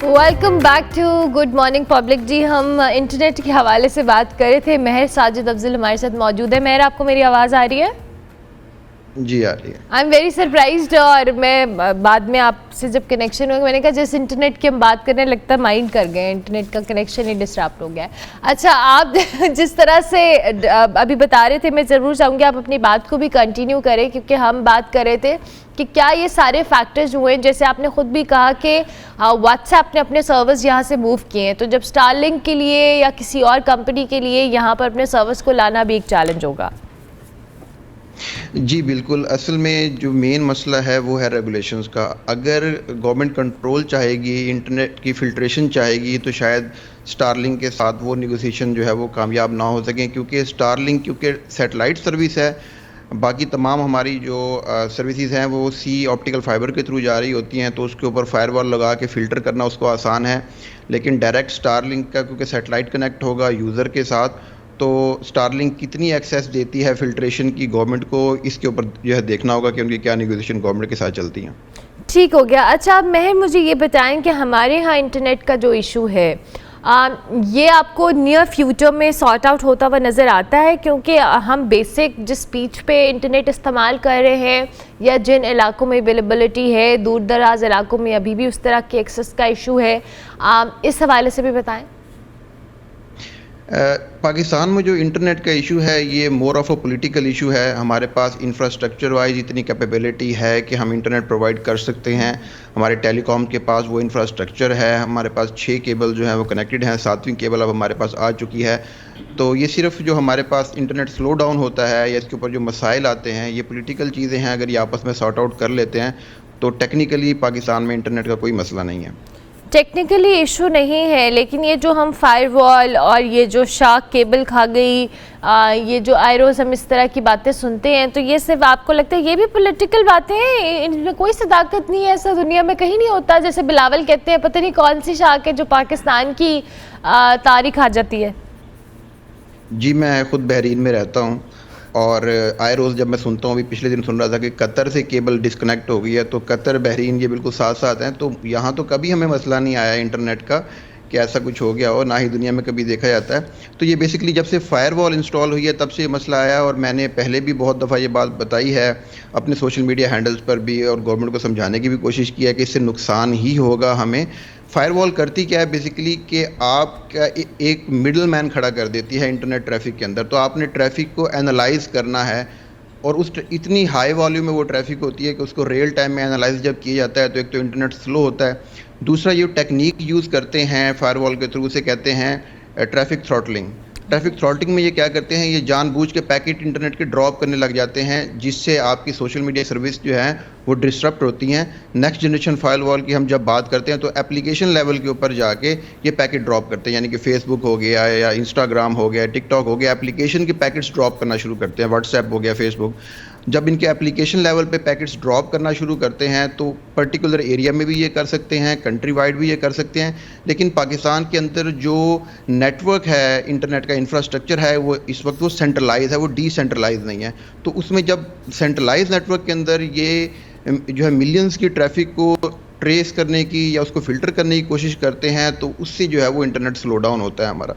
[SPEAKER 1] Welcome back to good morning public. जी, हम इंटरनेट के हवाले से बात कर रहे थे। महर साजिद अफजल हमारे साथ मौजूद है। महर, आपको मेरी आवाज़ आ रही है?
[SPEAKER 4] जी आ रही है।
[SPEAKER 1] I am very surprised. और मैं बाद में आपसे जब कनेक्शन हुआ मैंने कहा जिस इंटरनेट की हम बात करने लगता है माइंड कर गए, इंटरनेट का कनेक्शन ही डिस्टर्ब हो गया है। अच्छा, आप जिस तरह से अभी बता रहे थे, मैं ज़रूर चाहूँगी आप अपनी बात को भी कंटिन्यू करें, क्योंकि हम बात कर रहे थे कि क्या ये सारे फैक्टर्स हुए हैं, जैसे आपने ख़ुद भी कहा कि व्हाट्सएप ने अपने सर्वर्स यहाँ से मूव किए हैं, तो जब स्टारलिंक के लिए या किसी और कंपनी के लिए यहाँ पर अपने सर्वर्स को लाना भी एक चैलेंज होगा।
[SPEAKER 4] जी बिल्कुल, असल में जो मेन मसला है वो है रेगुलेशंस का। अगर गवर्नमेंट कंट्रोल चाहेगी, इंटरनेट की फ़िल्ट्रेशन चाहेगी, तो शायद स्टारलिंक के साथ वो नेगोशिएशन जो है वो कामयाब ना हो सकें, क्योंकि स्टारलिंक क्योंकि सैटेलाइट सर्विस है, बाकी तमाम हमारी जो सर्विसेज हैं वो सी ऑप्टिकल फाइबर के थ्रू जा रही होती हैं, तो उसके ऊपर फायरवॉल लगा के फ़िल्टर करना उसको आसान है। लेकिन डायरेक्ट स्टारलिंक का क्योंकि सैटेलाइट कनेक्ट होगा यूज़र के साथ, तो स्टारलिंक कितनी एक्सेस देती है फ़िल्ट्रेशन की गवर्नमेंट को, इसके ऊपर जो है देखना होगा कि उनकी क्या नेगोशिएशन गवर्नमेंट के साथ चलती हैं।
[SPEAKER 1] ठीक हो गया। अच्छा, अब महर मुझे ये बताएं कि हमारे यहाँ इंटरनेट का जो इशू है ये आपको नियर फ्यूचर में सॉर्ट आउट होता हुआ नज़र आता है, क्योंकि हम बेसिक जिस स्पीड पे इंटरनेट इस्तेमाल कर रहे हैं या जिन इलाकों में अवेलेबिलिटी है, दूर दराज इलाकों में अभी भी उस तरह के एक्सेस का इशू है, इस हवाले से भी बताएं।
[SPEAKER 4] पाकिस्तान में जो इंटरनेट का इशू है ये more of a political issue है। हमारे पास इंफ्रास्ट्रक्चर वाइज इतनी कैपेबिलिटी है कि हम इंटरनेट प्रोवाइड कर सकते हैं। हमारे टेलीकॉम के पास वो इंफ्रास्ट्रक्चर है, हमारे पास 6 केबल जो हैं वो कनेक्टेड हैं, 7वीं केबल अब हमारे पास आ चुकी है। तो ये सिर्फ जो हमारे पास इंटरनेट स्लो डाउन होता है या इसके ऊपर जो मसाइल आते हैं ये पॉलिटिकल चीज़ें हैं। अगर ये आपस में सॉर्ट आउट कर लेते हैं तो टेक्निकली पाकिस्तान में इंटरनेट का कोई मसला नहीं है।
[SPEAKER 1] टेक्निकली इशू नहीं है, लेकिन ये जो हम फायरवॉल और ये जो शार्क केबल खा गई, ये जो आयरोज, हम इस तरह की बातें सुनते हैं, तो ये सिर्फ आपको लगता है ये भी पॉलिटिकल बातें हैं? इनमें कोई सदाकत नहीं है? ऐसा दुनिया में कहीं नहीं होता? जैसे बिलावल कहते हैं पता नहीं कौन सी शार्क है जो पाकिस्तान की तारीख आ जाती है।
[SPEAKER 4] जी, मैं ख़ुद बहरीन में रहता हूँ और आए रोज़ जब मैं सुनता हूँ, अभी पिछले दिन सुन रहा था कि कतर से केबल डिस्कनेक्ट हो गई है, तो कतर बहरीन ये बिल्कुल साथ साथ हैं। तो यहाँ तो कभी हमें मसला नहीं आया इंटरनेट का कि ऐसा कुछ हो गया हो, ना ही दुनिया में कभी देखा जाता है। तो ये बेसिकली जब से फायरवॉल इंस्टॉल हुई है तब से ये मसला आया, और मैंने पहले भी बहुत दफ़ा ये बात बताई है अपने सोशल मीडिया हैंडल्स पर भी, और गवर्नमेंट को समझाने की भी कोशिश की है कि इससे नुकसान ही होगा हमें। फायरवॉल करती क्या है बेसिकली कि आपका एक मिडल मैन खड़ा कर देती है इंटरनेट ट्रैफिक के अंदर। तो आपने ट्रैफिक को एनालाइज करना है, और उस इतनी हाई वॉल्यूम में वो ट्रैफिक होती है कि उसको रियल टाइम में एनालाइज जब किया जाता है तो एक तो इंटरनेट स्लो होता है, दूसरा ये टेक्निक यूज़ करते हैं फायरवॉल के थ्रू, से कहते हैं ट्रैफिक थ्रॉटलिंग। ट्रैफिक थ्रॉटलिंग में ये क्या करते हैं, ये जानबूझ के पैकेट इंटरनेट के ड्रॉप करने लग जाते हैं, जिससे आपकी सोशल मीडिया सर्विस जो है वो डिस्टर्ब होती हैं। नेक्स्ट जनरेशन फायरवॉल की हम जब बात करते हैं तो एप्लीकेशन लेवल के ऊपर जाके ये पैकेट ड्रॉप करते हैं, यानी कि फेसबुक हो गया या इंस्टाग्राम हो गया, टिकटॉक हो गया, एप्लीकेशन के पैकेट्स ड्रॉप करना शुरू करते हैं, व्हाट्सएप हो गया, फेसबुक। जब इनके एप्लीकेशन लेवल पे पैकेट्स ड्रॉप करना शुरू करते हैं तो पर्टिकुलर एरिया में भी ये कर सकते हैं, कंट्री वाइड भी ये कर सकते हैं, लेकिन पाकिस्तान के अंदर जो नेटवर्क है, इंटरनेट का इंफ्रास्ट्रक्चर है, वो इस वक्त वो सेंट्रलाइज है, वो डिसेंट्रलाइज नहीं है। तो उसमें जब सेंट्रलाइज नेटवर्क के अंदर ये जो है मिलियंस की ट्रैफिक को ट्रेस करने की या उसको फ़िल्टर करने की कोशिश करते हैं, तो उससे जो है वो इंटरनेट स्लो डाउन होता है हमारा।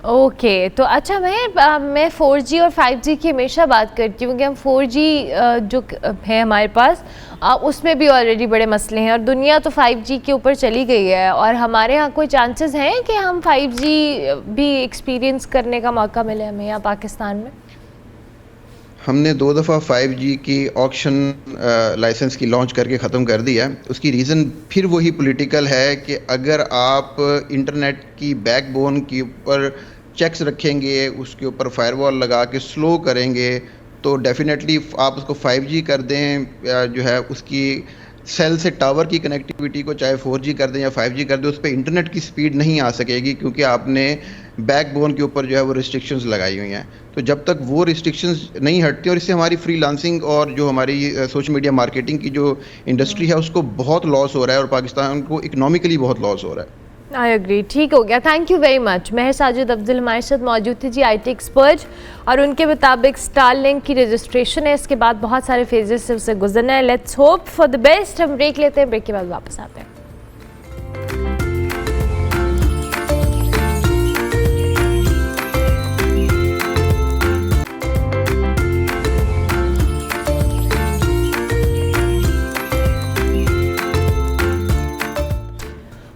[SPEAKER 1] ओके तो अच्छा, मैं 4G और 5G की हमेशा बात करती हूँ कि हम 4G जो है हमारे पास, उसमें भी ऑलरेडी बड़े मसले हैं, और दुनिया तो 5G के ऊपर चली गई है, और हमारे यहाँ कोई चांसेस हैं कि हम 5G भी एक्सपीरियंस करने का मौका मिले हमें यहाँ पाकिस्तान में?
[SPEAKER 4] हमने 2 दफ़ा 5G की ऑक्शन लाइसेंस की लॉन्च करके ख़त्म कर दिया। उसकी रीज़न फिर वही पॉलिटिकल है कि अगर आप इंटरनेट की बैकबोन के ऊपर चेक्स रखेंगे, उसके ऊपर फायरवॉल लगा के स्लो करेंगे, तो डेफिनेटली आप उसको 5G कर दें, जो है उसकी सेल से टावर की कनेक्टिविटी को चाहे 4G कर दें या 5G कर दें, उस पर इंटरनेट की स्पीड नहीं आ सकेगी, क्योंकि आपने बैकबोन के ऊपर जो है वो रिस्ट्रिक्शंस लगाई हुई हैं। तो जब तक वो रिस्ट्रिक्शंस नहीं हटती, और इससे हमारी फ्रीलांसिंग और जो हमारी सोशल मीडिया मार्केटिंग की जो इंडस्ट्री है उसको बहुत लॉस हो रहा है, और पाकिस्तान को इकनॉमिकली बहुत लॉस हो रहा है।
[SPEAKER 1] आई एग्री, ठीक हो गया, थैंक यू वेरी मच। महर साजिद अफजल हमारे साथ मौजूद थे जी, IT एक्सपर्ट, और उनके मुताबिक स्टारलिंक की रजिस्ट्रेशन है, इसके बाद बहुत सारे फेजेस से उसे गुजरना है। Let's hope for the best. हम ब्रेक लेते हैं, ब्रेक के बाद वापस आते हैं।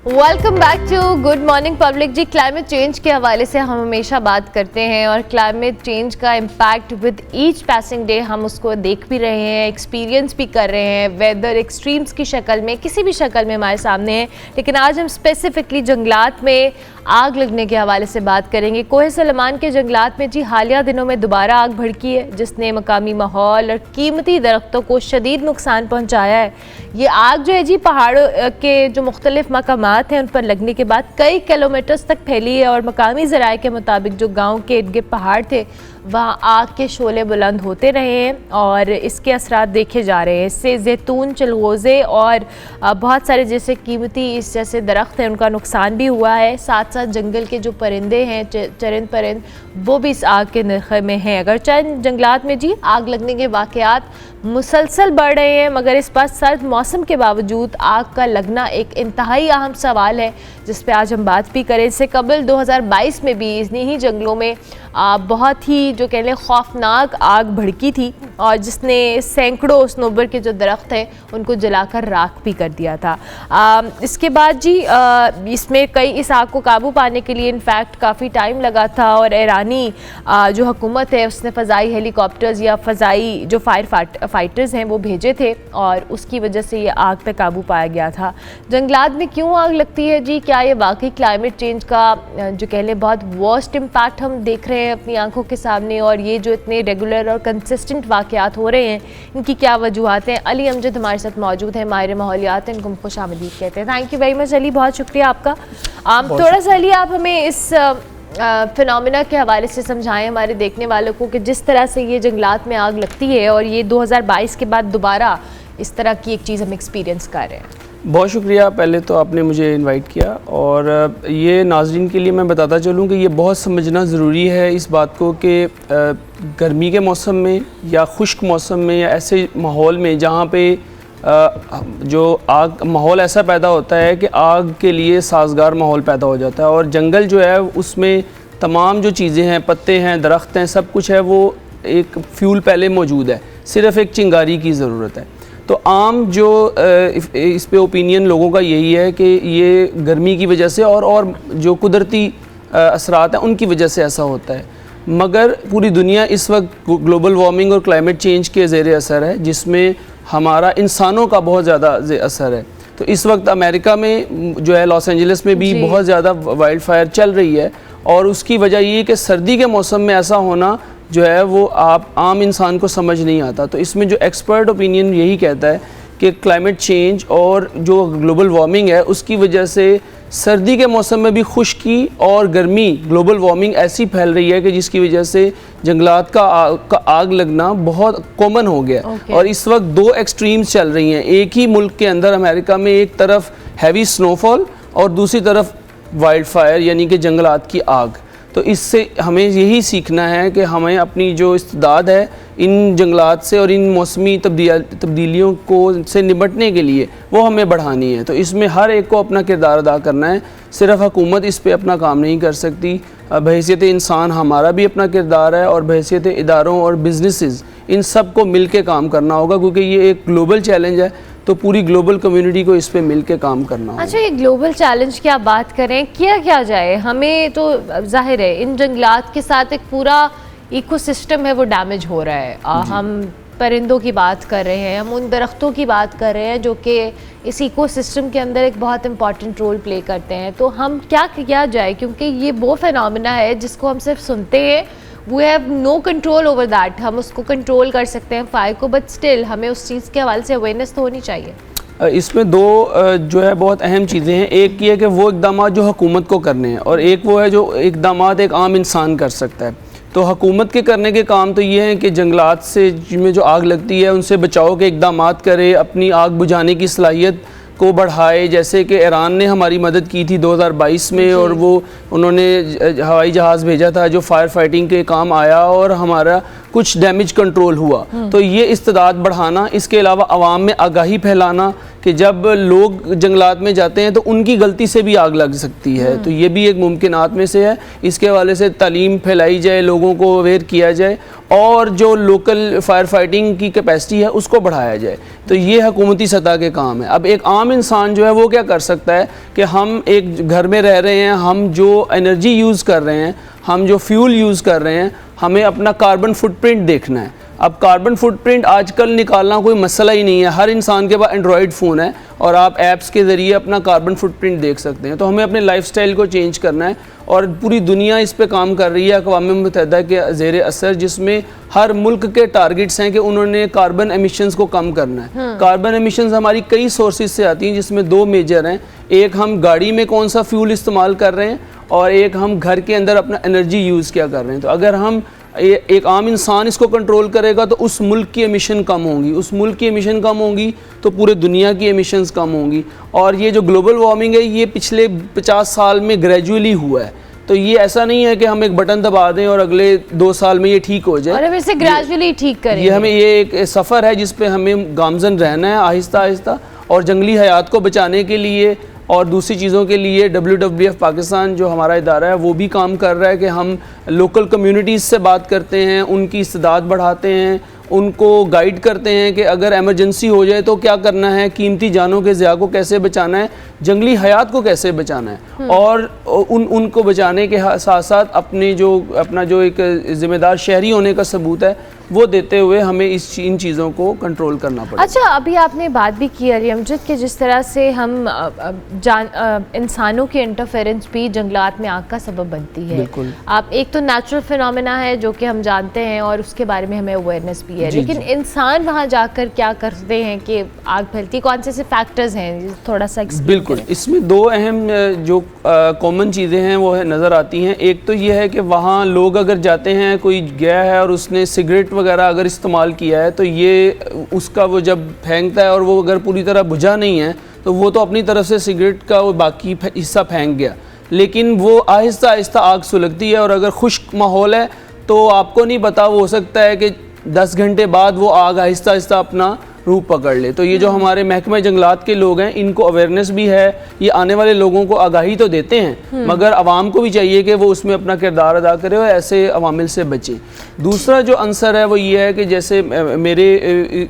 [SPEAKER 1] Welcome back to good morning public जी। क्लाइमेट चेंज के हवाले से हम हमेशा बात करते हैं, और क्लाइमेट चेंज का impact with each passing day हम उसको देख भी रहे हैं, एक्सपीरियंस भी कर रहे हैं, वेदर एक्सट्रीम्स की शक्ल में, किसी भी शक्ल में हमारे सामने है। लेकिन आज हम स्पेसिफिकली जंगलात में आग लगने के हवाले से बात करेंगे। कोहे सलेमान के जंगलात में जी हालिया दिनों में दोबारा आग भड़की है, जिसने मकामी माहौल और कीमती दरख्तों को शदीद नुकसान पहुँचाया है। ये आग जो है जी पहाड़ों के जो मुख्तलिफ मकामात हैं उन पर लगने के बाद कई किलोमीटर्स तक फैली है, और मकामी ज़राए के मुताबिक जो गांव के इर्द गिर्द पहाड़ थे वहाँ आग के शोले बुलंद होते रहे हैं, और इसके असरात देखे जा रहे हैं। इससे जैतून, चलगोज़े और बहुत सारे जैसे कीमती इस जैसे दरख्त हैं उनका नुकसान भी हुआ है। साथ साथ जंगल के जो परिंदे हैं, चरिंद परिंद, वो भी इस आग के नरखे में हैं। अगर चंद जंगलात में जी आग लगने के वाक़यात मुसलसल बढ़ रहे हैं, मगर इस बार सर्द मौसम के बावजूद आग का लगना एक इंतहाई अहम सवाल है, जिस पे आज हम बात भी करें। इससे कबल 2022 में भी इन्हीं ही जंगलों में बहुत ही जो कह लें खौफनाक आग भड़की थी और जिसने सैकड़ों स्नोबर के जो दरख्त हैं उनको जलाकर राख भी कर दिया था। इसके बाद जी इसमें इस आग को काबू पाने के लिए इनफैक्ट काफ़ी टाइम लगा था और ईरानी जो हुकूमत है उसने फ़ज़ाई हेलीकॉप्टर्स या फ़ज़ाई जो फाइटर्स हैं वो भेजे थे और उसकी वजह से ये आग पे काबू पाया गया था। जंगलात में क्यों आग लगती है जी? क्या ये वाकई क्लाइमेट चेंज का जो कह लें बहुत वर्स्ट इम्पैक्ट हम देख रहे हैं अपनी आंखों के सामने, और ये जो इतने रेगुलर और कंसिस्टेंट वाक़यात हो रहे हैं इनकी क्या वजूहत हैं? अली अमजद हमारे साथ मौजूद हैं, माहिर माहौलियात, इनको खुशामदीद कहते हैं। Thank you very much Ali, बहुत शुक्रिया आपका। थोड़ा सा अली आप हमें इस फिनोमिना के हवाले से समझाएं हमारे देखने वालों को कि जिस तरह से ये जंगलात में आग लगती है और ये 2022 के बाद दोबारा इस तरह की एक चीज़ हम एक्सपीरियंस कर रहे हैं।
[SPEAKER 5] बहुत शुक्रिया, पहले तो आपने मुझे इनवाइट किया, और ये नाज़रीन के लिए मैं बताता चलूँ कि ये बहुत समझना ज़रूरी है इस बात को कि गर्मी के मौसम में या खुश्क मौसम में या ऐसे माहौल में जहाँ पे जो आग माहौल ऐसा पैदा होता है कि आग के लिए साजगार माहौल पैदा हो जाता है, और जंगल जो है उसमें तमाम जो चीज़ें हैं, पत्ते हैं, दरख्त हैं, सब कुछ है, वो एक फ्यूल पहले मौजूद है, सिर्फ़ एक चिंगारी की ज़रूरत है। तो आम जो इस पे ओपिनियन लोगों का यही है कि ये गर्मी की वजह से और जो कुदरती असरात हैं उनकी वजह से ऐसा होता है, मगर पूरी दुनिया इस वक्त ग्लोबल वार्मिंग और क्लाइमेट चेंज के ज़ेर असर है, जिसमें हमारा इंसानों का बहुत ज़्यादा असर है। तो इस वक्त अमेरिका में जो है लॉस एंजलिस में भी बहुत ज़्यादा वाइल्ड फायर चल रही है, और उसकी वजह ये कि सर्दी के मौसम में ऐसा होना जो है वो आप आम इंसान को समझ नहीं आता। तो इसमें जो एक्सपर्ट ओपिनियन यही कहता है कि क्लाइमेट चेंज और जो ग्लोबल वार्मिंग है उसकी वजह से सर्दी के मौसम में भी खुश्की और गर्मी, ग्लोबल वार्मिंग ऐसी फैल रही है कि जिसकी वजह से जंगलात का आग लगना बहुत कॉमन हो गया। और इस वक्त दो एक्सट्रीम्स चल रही हैं एक ही मुल्क के अंदर, अमेरिका में एक तरफ हैवी स्नोफॉल और दूसरी तरफ वाइल्ड फायर यानी कि जंगलात की आग। तो इससे हमें यही सीखना है कि हमें अपनी जो इस्तिदाद है इन जंगलात से और इन मौसमी तब्दीलियों को से निपटने के लिए वो हमें बढ़ानी है। तो इसमें हर एक को अपना किरदार अदा करना है, सिर्फ हुकूमत इस पे अपना काम नहीं कर सकती। बहैसियत इंसान हमारा भी अपना किरदार है, और बहैसियत इदारों और बिजनेसेस इन सब को मिल के काम करना होगा, क्योंकि ये एक ग्लोबल चैलेंज है, तो पूरी ग्लोबल कम्युनिटी को इस पे मिल के काम करना होगा।
[SPEAKER 1] अच्छा, ये ग्लोबल चैलेंज की आप बात करें, क्या जाए? हमें तो जाहिर है इन जंगलात के साथ एक पूरा इकोसिस्टम है वो डैमेज हो रहा है। हम परिंदों की बात कर रहे हैं, हम उन दरख्तों की बात कर रहे हैं जो कि इस इकोसिस्टम के अंदर एक बहुत इंपॉर्टेंट रोल प्ले करते हैं। तो हम क्या किया जाए, क्योंकि ये वो फिनोमिना है जिसको हम सिर्फ सुनते हैं, we have no control over that. हम उसको कंट्रोल कर सकते हैं फायर को, बट स्टिल हमें उस चीज़ के हवाले से अवेयरनेस तो होनी चाहिए।
[SPEAKER 5] इसमें दो जो है बहुत अहम चीज़ें हैं। एक ये है कि वो इक़दामात जो हुकूमत को करने हैं, और एक वो है जो इक़दामात एक आम इंसान कर सकता है। तो हुकूमत के करने के काम तो ये हैं कि जंगलात से में जो आग लगती है उनसे बचाव के इक़दामात करे, अपनी आग बुझाने की सलाहियत को बढ़ाए। जैसे कि ईरान ने हमारी मदद की थी 2022 में, और वो उन्होंने हवाई जहाज़ भेजा था जो फायर फाइटिंग के काम आया, और हमारा कुछ डैमेज कंट्रोल हुआ। तो ये इस्तिदाद बढ़ाना, इसके अलावा आवाम में आगाही फैलाना कि जब लोग जंगलात में जाते हैं तो उनकी गलती से भी आग लग सकती है, तो ये भी एक मुमकिनात में से है। इसके हवाले से तालीम फैलाई जाए, लोगों को अवेयर किया जाए, और जो लोकल फायर फाइटिंग की कैपेसिटी है उसको बढ़ाया जाए। तो ये हुकूमती सतह के काम है। अब एक आम इंसान जो है वो क्या कर सकता है कि हम एक घर में रह रहे हैं, हम जो एनर्जी यूज़ कर रहे हैं, हम जो फ्यूल यूज़ कर रहे हैं, हमें अपना कार्बन फुटप्रिंट देखना है। अब कार्बन फुटप्रिंट आजकल निकालना कोई मसला ही नहीं है, हर इंसान के पास एंड्रॉयड फ़ोन है और आप ऐप्स के ज़रिए अपना कार्बन फुटप्रिंट देख सकते हैं। तो हमें अपने लाइफस्टाइल को चेंज करना है, और पूरी दुनिया इस पे काम कर रही है अक़वाम मुत्तहिदा के ज़ेर असर, जिसमें हर मुल्क के टारगेट्स हैं कि उन्होंने कार्बन एमिशंस को कम करना है। कार्बन एमिशंस हमारी कई सोर्सेज से आती हैं, जिसमें दो मेजर हैं। एक हम गाड़ी में कौन सा फ्यूल इस्तेमाल कर रहे हैं, और एक हम घर के अंदर अपना एनर्जी यूज़ क्या कर रहे हैं। तो अगर हम एक आम इंसान इसको कंट्रोल करेगा तो उस मुल्क की एमिशन कम होंगी, उस मुल्क की एमिशन कम होंगी तो पूरे दुनिया की एमिशंस कम होंगी। और ये जो ग्लोबल वार्मिंग है ये पिछले 50 साल में ग्रेजुअली हुआ है, तो ये ऐसा नहीं है कि हम एक बटन दबा दें और अगले 2 साल में ये ठीक हो जाए,
[SPEAKER 1] और हम इसे ग्रेजुअली ठीक करें।
[SPEAKER 5] ये हमें ये एक सफ़र है जिस पे हमें गामजन रहना है आहिस्ता आहिस्ता, और जंगली हयात को बचाने के लिए और दूसरी चीज़ों के लिए WWF पाकिस्तान जो हमारा इदारा है वो भी काम कर रहा है कि हम लोकल कम्युनिटीज़ से बात करते हैं, उनकी इस्तेदाद बढ़ाते हैं, उनको गाइड करते हैं कि अगर एमरजेंसी हो जाए तो क्या करना है, कीमती जानों के ज़िया को कैसे बचाना है, जंगली हयात को कैसे बचाना है, और उनको बचाने के साथ साथ अपना जो एक ज़िम्मेदार शहरी होने का सबूत है वो देते हुए हमें इन चीज़ों को कंट्रोल करना पड़ेगा।
[SPEAKER 1] अच्छा, अभी आपने बात भी की अली अमजद कि जिस तरह से हम इंसानों की इंटरफेरेंस भी जंगलात में आग का सबब बनती है।
[SPEAKER 5] बिल्कुल।
[SPEAKER 1] आप एक तो नेचुरल फिनोमेना है जो कि हम जानते हैं और उसके बारे में हमें अवेयरनेस भी है, लेकिन इंसान वहाँ जाकर क्या करते हैं कि आग फैलती, कौन से फैक्टर्स हैं, थोड़ा सा
[SPEAKER 5] बिल्कुल। इसमें दो अहम जो कॉमन चीज़ें हैं वो नज़र आती हैं। एक तो ये है कि वहाँ लोग अगर जाते हैं, कोई गया है और उसने सिगरेट वगैरह अगर इस्तेमाल किया है तो ये उसका वो जब फेंकता है और वो अगर पूरी तरह बुझा नहीं है तो वो तो अपनी तरफ से सिगरेट का वो बाकी हिस्सा फेंक गया, लेकिन वो आहिस्ता आहिस्ता आग सुलगती है और अगर खुश्क माहौल है तो आपको नहीं पता, वो हो सकता है कि 10 घंटे बाद वो आग आहिस्ता आहिस्ता अपना रूप पकड़ ले। तो ये जो हमारे महकमा जंगलात के लोग हैं इनको अवेयरनेस भी है, ये आने वाले लोगों को आगाही तो देते हैं, मगर आवाम को भी चाहिए कि वो उसमें अपना किरदार अदा करे और ऐसे अवामिल से बचें। दूसरा जो अंसर है वो ये है कि जैसे मेरे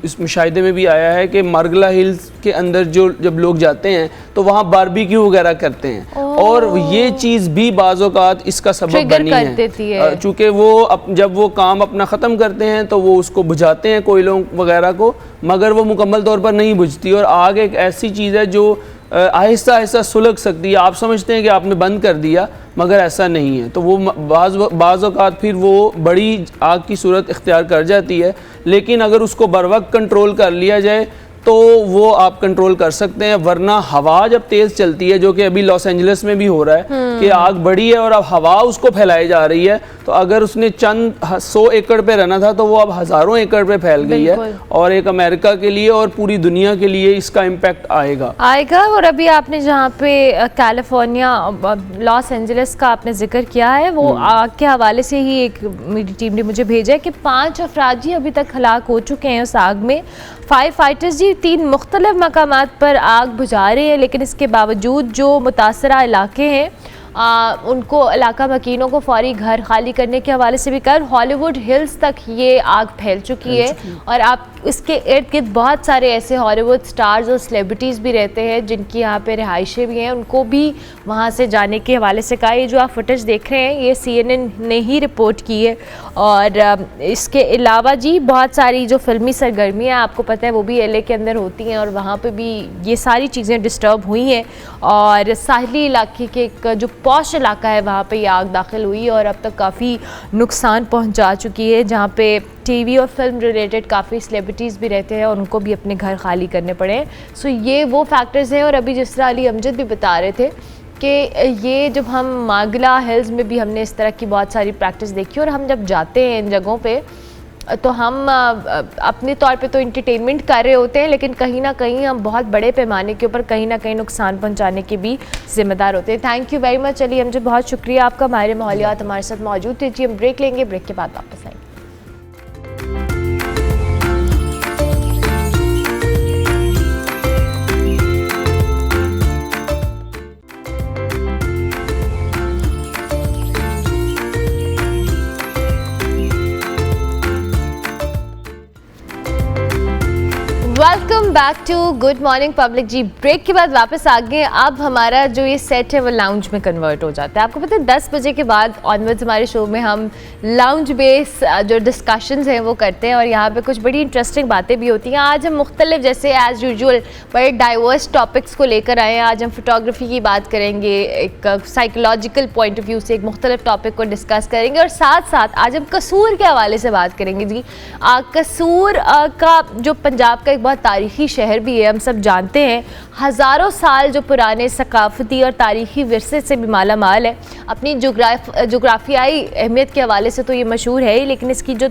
[SPEAKER 5] इस मुशाहिदे में भी आया है कि मारगला हिल्स के अंदर जब लोग जाते हैं तो वहाँ बारबेक्यू वगैरह करते हैं और ये चीज़ भी बाज़ औक़ात इसका सबब बनी है, चूँकि वो जब वो काम अपना ख़त्म करते हैं तो वो उसको बुझाते हैं कोयलों वगैरह को, मगर वो मुकम्मल तौर पर नहीं बुझती और आग एक ऐसी चीज़ है जो आहिस्ता आहिस्ता सुलग सकती है। आप समझते हैं कि आपने बंद कर दिया, मगर ऐसा नहीं है, तो वो बाज़ औक़ात फिर वो बड़ी आग की सूरत इख्तियार कर जाती है, लेकिन अगर उसको बर वक्त कंट्रोल कर लिया जाए तो वो आप कंट्रोल कर सकते हैं। वरना हवा जब तेज़ चलती है, जो कि अभी लॉस एंजलिस में भी हो रहा है कि आग बढ़ी है और अब हवा उसको फैलाई जा रही है, तो अगर उसने चंद 100 एकड़ पे रहना था तो वो अब हज़ारों एकड़ पे फैल गई है और एक अमेरिका के लिए और पूरी दुनिया के लिए इसका इम्पैक्ट आएगा।
[SPEAKER 1] और अभी आपने जहाँ पे कैलिफोर्निया लॉस एंजलिस का आपने जिक्र किया है, वो आग के हवाले से ही एक मेरी टीम ने मुझे भेजा है कि 5 अफराद जी अभी तक हलाक हो चुके हैं उस आग में। फायर फाइटर्स जी 3 मुख्तलिफ मकामात पर आग बुझा रहे हैं, लेकिन इसके बावजूद जो मुतासरा इलाके हैं उनको इलाका मकीनों को फौरी घर खाली करने के हवाले से भी कर हॉलीवुड हिल्स तक ये आग फैल चुकी है और आप इसके इर्द गिर्द बहुत सारे ऐसे हॉलीवुड स्टार्स और सेलिब्रिटीज़ भी रहते हैं जिनकी यहाँ पे रिहाइशें भी हैं, उनको भी वहाँ से जाने के हवाले से कहा। ये जो आप फुटेज देख रहे हैं ये CNN ने ही रिपोर्ट की है और इसके अलावा जी बहुत सारी जो फिल्मी सरगर्मियाँ आपको पता है वो भी LA के अंदर होती हैं और वहाँ पे भी ये सारी चीज़ें डिस्टर्ब हुई हैं और साहली इलाके के एक जो पॉश इलाका है वहाँ पे ये आग दाखिल हुई और अब तक काफ़ी नुकसान पहुँचा चुकी है, जहाँ पे टीवी और फिल्म रिलेटेड काफ़ी सेलिब्रिटीज़ भी रहते हैं और उनको भी अपने घर खाली करने पड़े हैं। सो ये वो फैक्टर्स हैं। और अभी जिस तरह अली अमजद भी बता रहे थे कि ये जब हम मारगला हिल्स में भी हमने इस तरह की बहुत सारी प्रैक्टिस देखी और हम जब जाते हैं इन जगहों पे तो हम अपने तौर पे तो इंटरटेनमेंट कर रहे होते हैं, लेकिन कहीं ना कहीं हम बहुत बड़े पैमाने के ऊपर कहीं ना कहीं नुकसान पहुंचाने के भी ज़िम्मेदार होते हैं। Thank you very much Ali Amjad, बहुत शुक्रिया आपका हमारे माहौलियात हमारे साथ मौजूद थे जी। हम ब्रेक लेंगे, ब्रेक के बाद वापस आएंगे। Welcome back to good morning public जी। ब्रेक के बाद वापस आ गए। अब हमारा जो ये सेट है वो लाउंज में कन्वर्ट हो जाता है। आपको पता है 10 बजे के बाद ऑनवर्ड्स हमारे शो में हम लाउंज बेस जो डिस्कशंस हैं वो करते हैं और यहाँ पे कुछ बड़ी इंटरेस्टिंग बातें भी होती हैं। आज हम मुख्तलिफ जैसे एज़ यूजुअल बड़े डाइवर्स टॉपिक्स को लेकर आए हैं। आज हम फोटोग्राफी की बात करेंगे, एक साइकोलॉजिकल पॉइंट ऑफ व्यू से एक मुख्तलिफ टॉपिक को डिस्कस करेंगे और साथ साथ आज हम कसूर के हवाले से बात करेंगे जी। कसूर का जो पंजाब का एक बहुत तारीख़ी शहर भी है, हम सब जानते हैं, हज़ारों साल जो पुराने सकाफ़ती और तारीख़ी विरसे से भी माला माल है। अपनी जोग्राफियाई अहमियत के हवाले से तो ये मशहूर है ही, लेकिन इसकी जो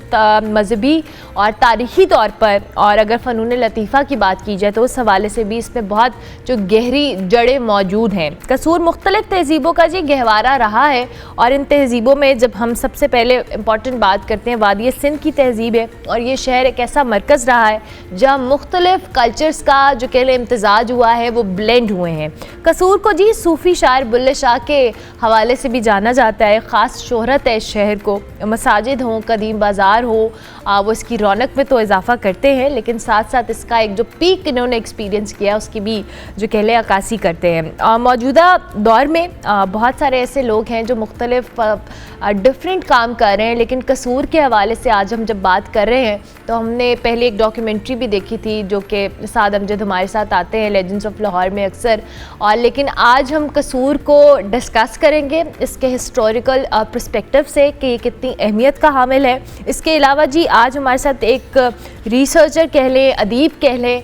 [SPEAKER 1] मजहबी और तारीख़ी तौर पर और अगर फ़नून लतीफ़ा की बात की जाए तो उस हवाले से भी इसमें बहुत जो गहरी जड़ें मौजूद हैं। कसूर मुख्तलिफ़ तहज़ीबों का जी गहवारा रहा है और इन तहज़ीबों में जब हम सबसे पहले इम्पॉर्टेंट बात करते हैं वादी सिंध की तहज़ीब है और ये शहर एक ऐसा मरकज़ रहा है जहाँ मुख्तलिफ़ कल्चर्स का जो कह लें इम्तजाज हुआ है वो ब्लेंड हुए हैं। कसूर को जी सूफ़ी शायर बुल्ले शाह के हवाले से भी जाना जाता है, ख़ास शोहरत है इस शहर को। मसाजिद हों, कदीम बाज़ार हो, वो इसकी रौनक में तो इजाफ़ा करते हैं, लेकिन साथ साथ इसका एक जो पीक इन्होंने एक्सपीरियंस किया उसकी भी जो कह लें अक्कासी करते हैं। मौजूदा दौर में बहुत सारे ऐसे लोग हैं जो मुख्तलिफ डिफरेंट काम कर रहे हैं, लेकिन कसूर के हवाले से आज हम जब बात कर रहे हैं तो हमने पहले एक डॉक्यूमेंट्री भी देखी थी जो कि साद अमजद हमारे साथ आते हैं लेजेंड्स ऑफ लाहौर में अक्सर, और लेकिन आज हम कसूर को डिस्कस करेंगे इसके हिस्टोरिकल पर्सपेक्टिव से कि ये कितनी अहमियत का हामिल है। इसके अलावा जी आज हमारे साथ एक रिसर्चर कह लें, अदीब कह लें,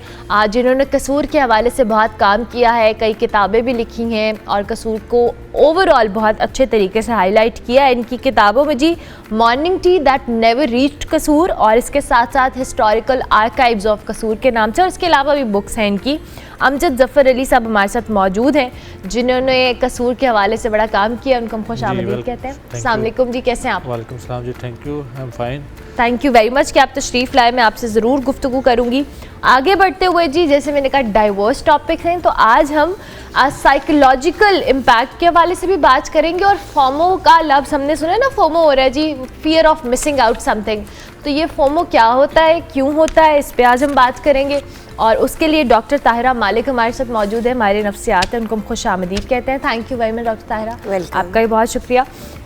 [SPEAKER 1] जिन्होंने कसूर के हवाले से बहुत काम किया है, कई किताबें भी लिखी हैं और कसूर को ओवरऑल बहुत अच्छे तरीके से हाईलाइट किया है। इनकी किताबों में जी morning tea that never reached Kasur और इसके साथ साथ हिस्टोरिकल आर्काइव्स ऑफ कसूर के नाम से, और इसके अलावा भी बुक्स हैं इनकी। अमजद ज़फ़र अली साहब हमारे साथ मौजूद हैं जिन्होंने कसूर के हवाले से बड़ा काम किया, उनको हम खुश आमदीद कहते हैं। अस्सलाम वालेकुम जी, कैसे हैं आप?
[SPEAKER 6] वालेकुम सलाम जी, thank you, I am fine.
[SPEAKER 1] Thank you very much कि आप तशरीफ़ लाए, मैं आपसे ज़रूर गुफ्तगू करूँगी। आगे बढ़ते हुए जी जैसे मैंने कहा डाइवर्स टॉपिक्स हैं, तो आज हम साइकोलॉजिकल इम्पैक्ट के हवाले से भी बात करेंगे। और फोमो का लफ्ज़ हमने सुना है ना, फोमो हो रहा है जी, fear of missing out something. तो ये फोमो क्या होता है, क्यों होता है, इस पे आज हम बात करेंगे। और उसके लिए डॉक्टर ताहिरा मालिक हमारे साथ मौजूद है, हमारे नफ्सियात हैं, उनको हम खुश आमदीद कहते हैं। Thank you very much doctor Tahira, आपका भी बहुत शुक्रिया।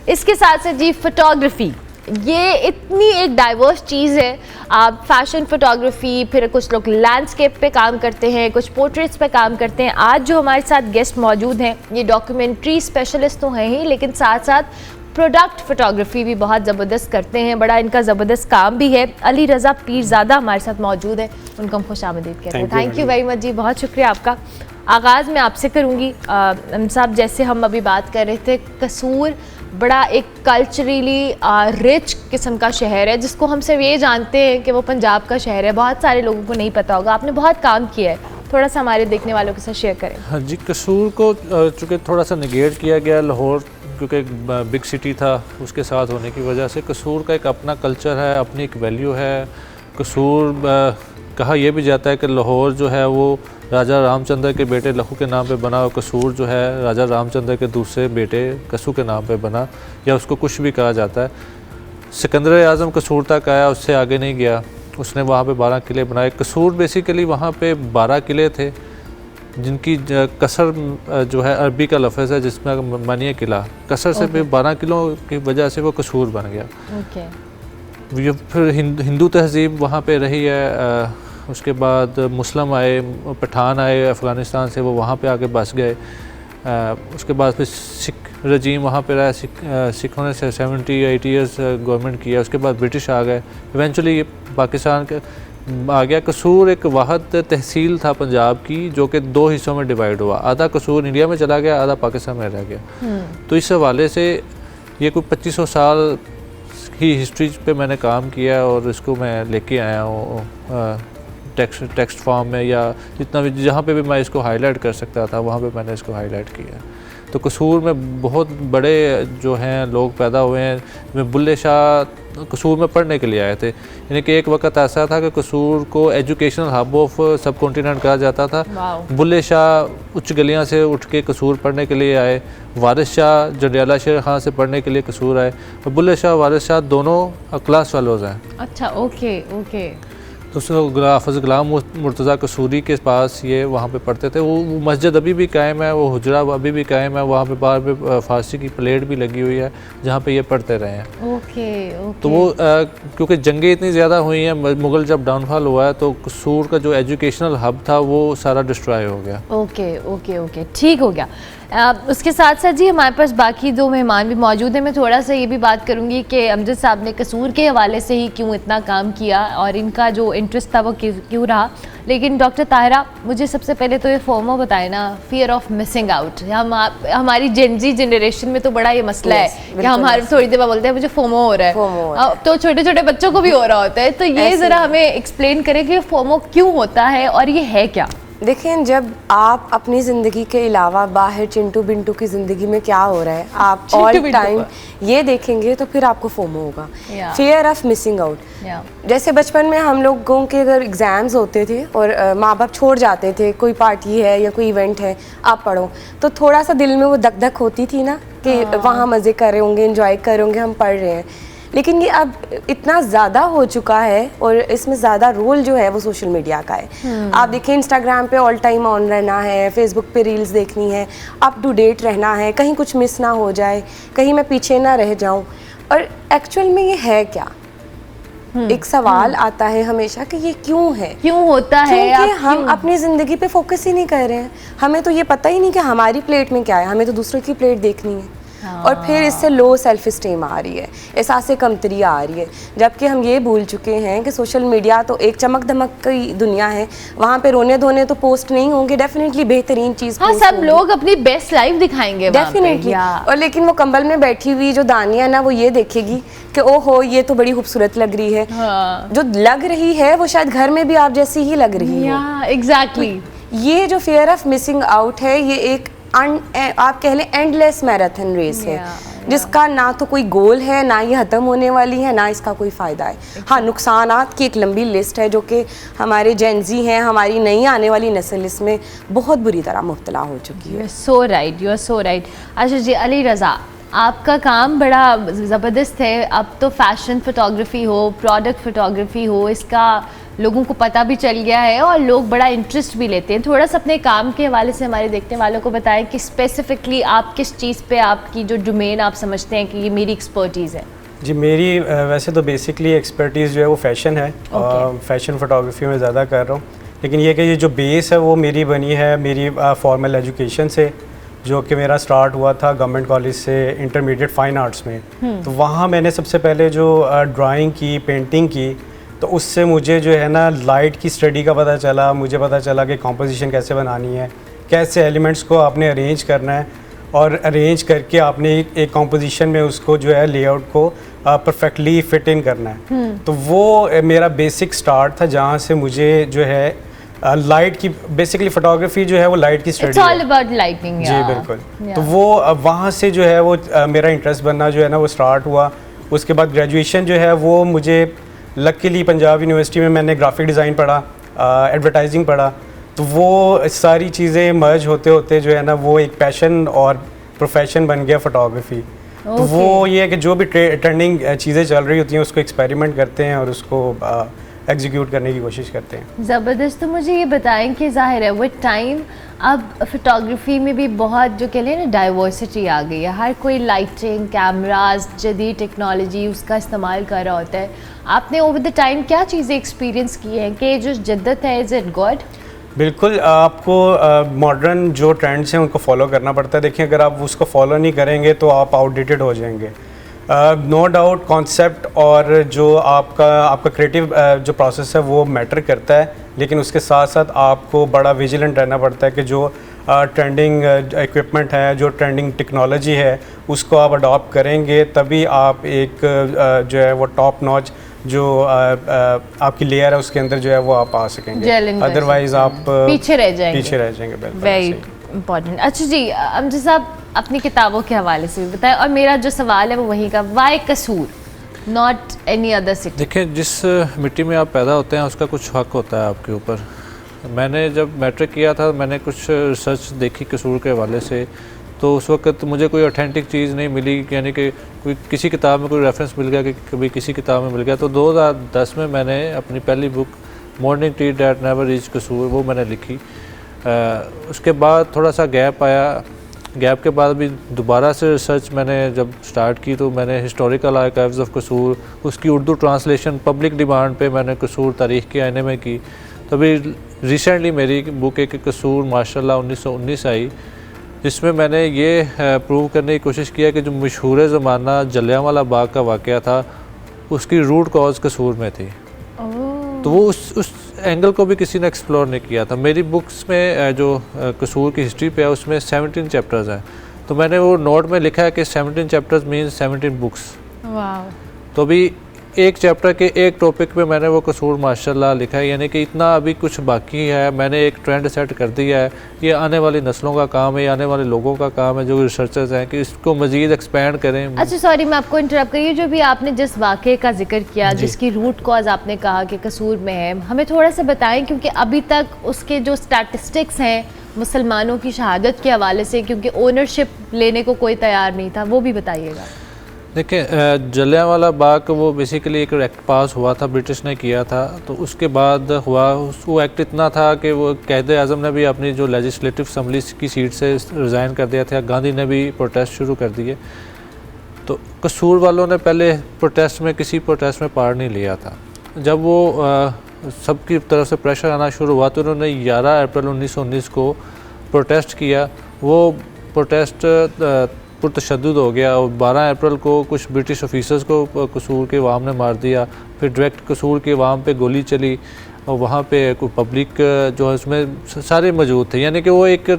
[SPEAKER 1] इसके साथ साथ जी फोटोग्राफी, ये इतनी एक डाइवर्स चीज़ है। आप फैशन फोटोग्राफी, फिर कुछ लोग लैंडस्केप पे काम करते हैं, कुछ पोर्ट्रेट्स पे काम करते हैं। आज जो हमारे साथ गेस्ट मौजूद हैं ये डॉक्यूमेंट्री स्पेशलिस्ट तो हैं ही, लेकिन साथ साथ प्रोडक्ट फोटोग्राफी भी बहुत ज़बरदस्त करते हैं, बड़ा इनका ज़बरदस्त काम भी है। अली रज़ा पीरज़ादा हमारे साथ मौजूद है, उनको हम खुश आमदीद कहते हैं। थैंक यू वेरी मच जी, बहुत शुक्रिया आपका। आगाज़ मैं आपसे करूँगी साहब, जैसे हम अभी बात कर रहे थे, कसूर बड़ा एक कल्चरली रिच किस्म का शहर है, जिसको हम सिर्फ ये जानते हैं कि वो पंजाब का शहर है, बहुत सारे लोगों को नहीं पता होगा। आपने बहुत काम किया है, थोड़ा सा हमारे देखने वालों के साथ शेयर करें।
[SPEAKER 6] हाँ जी, कसूर को चूँकि थोड़ा सा निगेट किया गया, लाहौर क्योंकि एक बिग सिटी था उसके साथ होने की वजह से कसूर का एक अपना कल्चर है, अपनी एक वैल्यू है। कसूर कहा यह भी जाता है कि लाहौर जो है वो राजा रामचंद्र के बेटे लखू के नाम पे बना, और कसूर जो है राजा रामचंद्र के दूसरे बेटे कसू के नाम पे बना, या उसको कुछ भी कहा जाता है। सिकंदर आज़म कसूर तक आया, उससे आगे नहीं गया, उसने वहाँ पे 12 किले बनाए। कसूर बेसिकली वहाँ पे 12 किले थे जिनकी कसर जो है अरबी का लफ्ज़ है जिसमें मानिए किला, कसर से भी 12 किलों की वजह से वो कसूर बन गया। ये फिर हिंदू तहज़ीब वहाँ पे रही है। उसके बाद मुस्लिम आए, पठान आए अफ़गानिस्तान से, वो वहाँ पे आके बस गए। उसके बाद फिर सिख रजीम वहाँ पे रहा, सिखों ने 70-80 ईयर्स गवर्नमेंट किया। उसके बाद ब्रिटिश आ गए, इवेंचुअली पाकिस्तान के आ गया। कसूर एक वाहद तहसील था पंजाब की जो कि 2 हिस्सों में डिवाइड हुआ, आधा कसूर इंडिया में चला गया, आधा पाकिस्तान में रह गया। तो इस हवाले से ये कोई 2500 साल ही हिस्ट्री पे मैंने काम किया और इसको मैं लेके आया हूँ टेक्स्ट फॉर्म में, या जितना भी जहाँ पे भी मैं इसको हाईलाइट कर सकता था वहाँ पे मैंने इसको हाईलाइट किया। तो कसूर में बहुत बड़े जो हैं लोग पैदा हुए हैं। मैं बुल्ले शाह कसूर में पढ़ने के लिए आए थे, यानी कि एक वक्त ऐसा था कि कसूर को एजुकेशनल हब ऑफ सब कॉन्टिनेंट कहा जाता था। बुल्ले शाह उच्च गलियां से उठ के कसूर पढ़ने के लिए आए, वारिस शाह जंडियाला शेर खां से पढ़ने के लिए कसूर आए, और बुल्ले शाह वारिस शाह दोनों क्लास फेलोज़ हैं।
[SPEAKER 1] अच्छा, ओके ओके।
[SPEAKER 6] तो हाफ़िज़ ग़ुलाम मुर्तज़ा कसूरी के पास ये वहाँ पे पढ़ते थे। वो मस्जिद अभी भी कायम है, वो हुजरा अभी भी कायम है, वहाँ पे बाहर पे फ़ारसी की प्लेट भी लगी हुई है जहाँ पे ये पढ़ते रहे हैं।
[SPEAKER 1] Okay okay.
[SPEAKER 6] तो वो क्योंकि जंगें इतनी ज़्यादा हुई हैं, मुग़ल जब डाउनफॉल हुआ है तो कसूर का जो एजुकेशनल हब था वो सारा डिस्ट्रॉय हो गया।
[SPEAKER 1] ओके ओके ओके, ठीक हो गया। उसके साथ साथ जी हमारे पास बाकी 2 मेहमान भी मौजूद हैं। मैं थोड़ा सा ये भी बात करूँगी कि अमजद साहब ने कसूर के हवाले से ही क्यों इतना काम किया और इनका जो इंटरेस्ट था वो क्यों रहा। लेकिन डॉक्टर ताहिरा, मुझे सबसे पहले तो ये फोमो बताए ना, फियर ऑफ मिसिंग आउट। हमारी जेनजी जनरेशन में तो बड़ा ये मसला है कि हम हर थोड़ी देर बाद बोलते हैं मुझे फोमो हो रहा है, तो छोटे छोटे बच्चों को भी हो रहा होता है। तो ये ज़रा हमें एक्सप्लेन करें कि फोमो क्यों होता है और ये है क्या।
[SPEAKER 7] देखें, जब आप अपनी ज़िंदगी के अलावा बाहर चिंटू बिंटू की ज़िंदगी में क्या हो रहा है आप ऑल टाइम ये देखेंगे तो फिर आपको फोमो होगा, फियर ऑफ मिसिंग आउट। जैसे बचपन में हम लोगों के अगर एग्ज़ाम्स होते थे और माँ बाप छोड़ जाते थे, कोई पार्टी है या कोई इवेंट है आप पढ़ो, तो थोड़ा सा दिल में वो धक धक होती थी ना कि वहाँ मज़े कर रहे होंगे, इंजॉय कर रहे होंगे, हम पढ़ रहे हैं। लेकिन ये अब इतना ज़्यादा हो चुका है और इसमें ज़्यादा रोल जो है वो सोशल मीडिया का है। आप देखिए इंस्टाग्राम पे ऑल टाइम ऑन रहना है, फेसबुक पे रील्स देखनी है, अप टू डेट रहना है, कहीं कुछ मिस ना हो जाए, कहीं मैं पीछे ना रह जाऊं। और एक्चुअल में ये है क्या? एक सवाल आता है हमेशा कि ये क्यों है,
[SPEAKER 1] क्यों होता है?
[SPEAKER 7] क्योंकि हम अपनी ज़िंदगी पे फोकस ही नहीं कर रहे हैं। हमें तो ये पता ही नहीं कि हमारी प्लेट में क्या है, हमें तो दूसरों की प्लेट देखनी है। और फिर इससे लो सेल्फ स्टीम आ रही है, एहसास कमतरी आ रही है, जबकि हम ये भूल चुके हैं कि सोशल मीडिया तो एक चमक दमक की दुनिया है। वहाँ पे रोने धोने तो पोस्ट नहीं होंगे, डेफिनेटली बेहतरीन चीज़।
[SPEAKER 1] हाँ, सब लोग अपनी बेस्ट लाइफ दिखाएंगे
[SPEAKER 7] डेफिनेटली। और लेकिन वो कंबल में बैठी हुई जो दानिया ना, वो ये देखेगी कि ओहो ये तो बड़ी खूबसूरत लग रही है। जो लग रही है वो शायद घर में भी आप जैसी ही लग रही है।
[SPEAKER 1] एग्जैक्टली।
[SPEAKER 7] ये जो फियर ऑफ मिसिंग आउट है, ये एक आप कह लें एंडलेस मैराथन रेस है, जिसका ना तो कोई गोल है, ना ये ख़त्म होने वाली है, ना इसका कोई फ़ायदा है। हाँ, नुकसानात की एक लंबी लिस्ट है जो कि हमारे जेनजी हैं, हमारी नई आने वाली नस्ल इसमें बहुत बुरी तरह मुब्तला हो चुकी है।
[SPEAKER 1] You are so right, you are so right. अच्छा जी, अली रज़ा, आपका काम बड़ा ज़बरदस्त है। अब तो फैशन फोटोग्राफी हो, प्रोडक्ट फोटोग्राफी हो, इसका लोगों को पता भी चल गया है और लोग बड़ा इंटरेस्ट भी लेते हैं। थोड़ा सा अपने काम के हवाले से हमारे देखने वालों को बताएं कि स्पेसिफिकली आप किस चीज़ पे, आपकी जो डोमेन आप समझते हैं कि ये मेरी एक्सपर्टीज़ है।
[SPEAKER 8] जी, मेरी वैसे तो बेसिकली एक्सपर्टीज़ जो है वो फ़ैशन है और फैशन फोटोग्राफी में ज़्यादा कर रहा हूँ। लेकिन ये कि ये जो बेस है वो मेरी बनी है मेरी फॉर्मल एजुकेशन से, जो कि मेरा स्टार्ट हुआ था गवर्नमेंट कॉलेज से इंटरमीडिएट फ़ाइन आर्ट्स में। तो वहाँ मैंने सबसे पहले जो ड्राइंग की, पेंटिंग की, तो उससे मुझे जो है ना लाइट की स्टडी का पता चला। मुझे पता चला कि कॉम्पोजिशन कैसे बनानी है, कैसे एलिमेंट्स को आपने अरेंज करना है और अरेंज करके आपने एक कॉम्पोजिशन में उसको जो है लेआउट को परफेक्टली फिट इन करना है। तो वो मेरा बेसिक स्टार्ट था, जहाँ से मुझे जो है लाइट की बेसिकली फोटोग्राफी जो है वो लाइट की स्टडी है।
[SPEAKER 1] All about lighting.
[SPEAKER 8] जी बिल्कुल। तो वो वहाँ से जो है वो मेरा इंटरेस्ट बनना जो है ना वो स्टार्ट हुआ। उसके बाद ग्रेजुएशन जो है वो मुझे लकीली पंजाब यूनिवर्सिटी में मैंने ग्राफिक डिज़ाइन पढ़ा, एडवर्टाइजिंग पढ़ा। तो वो सारी चीज़ें मर्ज होते होते जो है ना वो एक पैशन और प्रोफेशन बन गया फ़ोटोग्राफी। तो वो ये है कि जो भी ट्रेंडिंग चीज़ें चल रही होती हैं उसको एक्सपेरिमेंट करते हैं और उसको एग्जीक्यूट करने की कोशिश करते हैं।
[SPEAKER 1] ज़बरदस्त। तो मुझे ये बताएं कि ज़ाहिर है विद टाइम अब फोटोग्राफी में भी बहुत जो कह लें ना डाइवर्सिटी आ गई है। हर कोई लाइटिंग, कैमरास, जदीद टेक्नोलॉजी उसका इस्तेमाल कर रहा होता है। आपने ओवर द टाइम क्या चीज़ें एक्सपीरियंस की हैं कि जो जद्दत है, इज़ इट गुड?
[SPEAKER 8] बिल्कुल, आपको मॉडर्न जो ट्रेंड्स हैं उनको फॉलो करना पड़ता है। देखिए, अगर आप उसको फॉलो नहीं करेंगे तो आप आउटडेटेड हो जाएंगे। नो डाउट कॉन्सेप्ट और जो आपका क्रिएटिव जो प्रोसेस है वो मैटर करता है, लेकिन उसके साथ साथ आपको बड़ा विजिलेंट रहना पड़ता है कि जो ट्रेंडिंग इक्विपमेंट है, जो ट्रेंडिंग टेक्नोलॉजी है, उसको आप अडॉप्ट करेंगे तभी आप एक जो है वो टॉप नॉच जो आपकी लेयर है उसके अंदर जो है वो आप आ सकेंगे। अदरवाइज आप पीछे रह जाएंगे।
[SPEAKER 1] Very important. अच्छा जी, अमजद साहब अपनी किताबों के हवाले से भी बताएं, और मेरा जो सवाल है वो वहीं का, वाई कसूर, नॉट एनी अदर सिटी?
[SPEAKER 6] देखिए, जिस मिट्टी में आप पैदा होते हैं उसका कुछ हक होता है आपके ऊपर। मैंने जब मैट्रिक किया था मैंने कुछ रिसर्च देखी कसूर के हवाले से, तो उस वक्त मुझे कोई ऑथेंटिक चीज़ नहीं मिली, यानी कि कोई किसी किताब में कोई रेफरेंस मिल गया कि कभी किसी किताब में मिल गया। तो 2010 में मैंने अपनी पहली book morning tea that never reach कसूर वो मैंने लिखी। उसके बाद थोड़ा सा गैप आया। गैप के बाद भी दोबारा से रिसर्च मैंने जब स्टार्ट की तो मैंने हिस्टोरिकल आर्काइव्स ऑफ कसूर, उसकी उर्दू ट्रांसलेशन पब्लिक डिमांड पे मैंने कसूर तारीख़ के आईने में की। तो अभी रिसेंटली मेरी बुक एक कसूर माशाल्लाह 1919 आई, जिसमें मैंने ये प्रूव करने की कोशिश किया कि जो मशहूर ज़माना जलियांवाला बाग का वाक़या था उसकी रूट कॉज कसूर में थी। तो वो उस एंगल को भी किसी ने एक्सप्लोर नहीं किया था। मेरी बुक्स में जो कसूर की हिस्ट्री पे है उसमें 17 चैप्टर्स हैं, तो मैंने वो नोट में लिखा है कि 17 चैप्टर्स मीन्स 17 बुक्स।
[SPEAKER 1] वाह।
[SPEAKER 6] तो अभी एक चैप्टर के एक टॉपिक पे मैंने वो कसूर माशाल्लाह लिखा है, यानी कि इतना अभी कुछ बाकी है। मैंने एक ट्रेंड सेट कर दिया है, ये आने वाली नस्लों का काम है, ये आने वाले लोगों का काम है जो रिसर्चर्स हैं कि इसको मज़ीद एक्सपेंड करें।
[SPEAKER 1] अच्छा सॉरी मैं आपको इंटरप्ट करिए, जो भी आपने जिस वाक़े का जिक्र किया जिसकी रूट कॉज आपने कहा कि कसूर में है, हमें थोड़ा सा बताएं, क्योंकि अभी तक उसके जो स्टैटिस्टिक्स हैं मुसलमानों की शहादत के हवाले से, क्योंकि ओनरशिप लेने को कोई तैयार नहीं था, वो भी बताइएगा।
[SPEAKER 6] देखिए जलियांवाला बाग वो बेसिकली एक एक्ट पास हुआ था, ब्रिटिश ने किया था, तो उसके बाद हुआ वो एक्ट इतना था कि वो कायदे आज़म ने भी अपनी जो लेजिस्लेटिव असम्बली की सीट से रिज़ाइन कर दिया था, गांधी ने भी प्रोटेस्ट शुरू कर दिए। तो कसूर वालों ने पहले किसी प्रोटेस्ट में पार्ट नहीं लिया था। जब वो सबकी तरफ से प्रेशर आना शुरू हुआ तो उन्होंने 11 अप्रैल 1919 को प्रोटेस्ट किया। वो प्रोटेस्ट पुरतशद्दुद हो गया और 12 अप्रैल को कुछ ब्रिटिश ऑफिसर्स को कसूर के अवाम ने मार दिया। फिर डायरेक्ट कसूर के अवाम पे गोली चली और वहाँ पे कोई पब्लिक जो है उसमें सारे मौजूद थे, यानी कि वो एक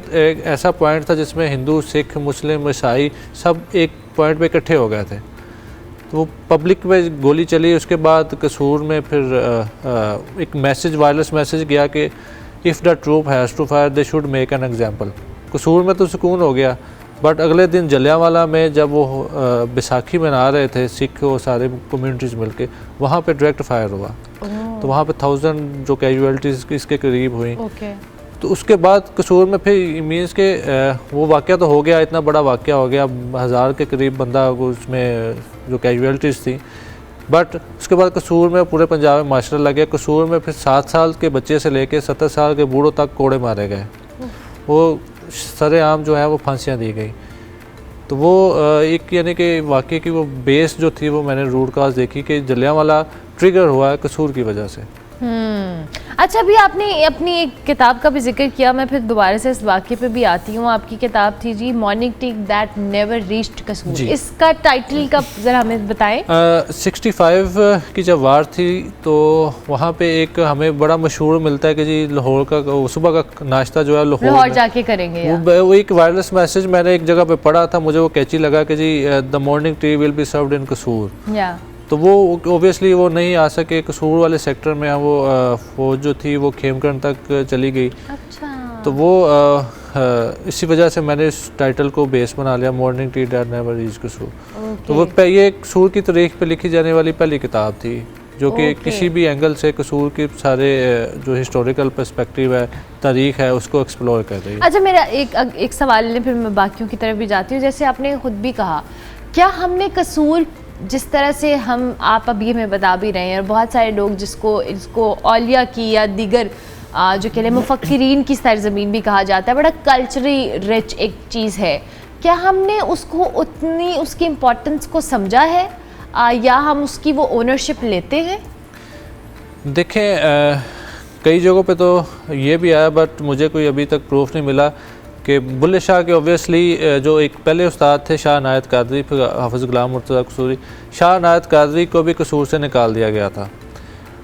[SPEAKER 6] ऐसा पॉइंट था जिसमें हिंदू, सिख, मुस्लिम, ईसाई सब एक पॉइंट पे इकट्ठे हो गए थे। तो वो पब्लिक में गोली चली। उसके बाद कसूर में फिर एक मैसेज, वायरलेस मैसेज गया कि if the troop has to fire they should make an example. Kasur में तो सुकून हो गया, बट अगले दिन जलियांवाला में जब वो बैसाखी मना रहे थे सिख और सारे कम्युनिटीज़ मिलके, वहाँ पे डायरेक्ट फायर हुआ। तो वहाँ पे 1000 जो कैजुअलिटीज़ इसके करीब हुई। तो उसके बाद कसूर में फिर मीन्स के वो वाक़या तो हो गया, इतना बड़ा वाक़या हो गया, 1000 के करीब बंदा उसमें जो कैजुअलिटीज़ थी। बट उसके बाद कसूर में पूरे पंजाब में माशरा लग गया। कसूर में फिर 7 साल के बच्चे से लेके 70 साल के बूढ़ों तक कोड़े मारे गए। वो सरेआम जो है वो फांसियाँ दी गई। तो वो एक यानी कि वाक़े की वो बेस जो थी वो मैंने रूट काज देखी कि जलियांवाला ट्रिगर हुआ है कसूर की वजह से।
[SPEAKER 1] अच्छा अभी आपने अपनी एक किताब का भी जिक्र किया, मैं फिर दोबारा से इस वाक़े पे भी आती हूँ। आपकी किताब थी जी morning tea that never reached Kasur, इसका टाइटल का ज़रा हमें बताएं।
[SPEAKER 6] 65 की जब वार थी तो वहाँ पे एक हमें बड़ा मशहूर मिलता है कि जी लाहौर का सुबह का नाश्ता जो है
[SPEAKER 1] लाहौर जाके करेंगे।
[SPEAKER 6] वो एक वायरलेस मैसेज मैंने एक जगह पे पढ़ा था, मुझे वो कैची लगा कि जी the morning tea will be served in Kasur. तो वो ओबियसली वो नहीं आ सके कसूर वाले सेक्टर में। वो फौज जो थी वो खेमकरण तक चली गई।
[SPEAKER 1] अच्छा।
[SPEAKER 6] तो वो इसी वजह से मैंने इस टाइटल को बेस बना लिया, morning tea that never reached कसूर। तो वो ये कसूर की तारीख पे लिखी जाने वाली पहली किताब थी जो कि किसी भी एंगल से कसूर के सारे जो हिस्टोरिकल पर्सपेक्टिव है, तारीख है, उसको एक्सप्लोर कर रही है।
[SPEAKER 1] अच्छा मेरा एक सवाल है, फिर मैं बाकियों की तरफ भी जाती हूँ। जैसे आपने खुद भी कहा, क्या हमने कसूर जिस तरह से आप अभी हमें बता भी रहे हैं और बहुत सारे लोग इसको औलिया की या दीगर जो कह लें मुफक्किरीन की सरजमीन भी कहा जाता है, बड़ा कल्चरली रिच एक चीज़ है, क्या हमने उसको उतनी उसकी इम्पोर्टेंस को समझा है या हम उसकी वो ओनरशिप लेते हैं?
[SPEAKER 6] देखें कई जगहों पे तो ये भी आया, बट मुझे कोई अभी तक प्रूफ नहीं मिला कि बुल्ले शाह के ऑब्वियसली जो एक पहले उस्ताद थे शाह इनायत कादरी, फिर हाफिज़ गुलाम मुर्तज़ा कसूरी, शाह इनायत कादरी को भी कसूर से निकाल दिया गया था।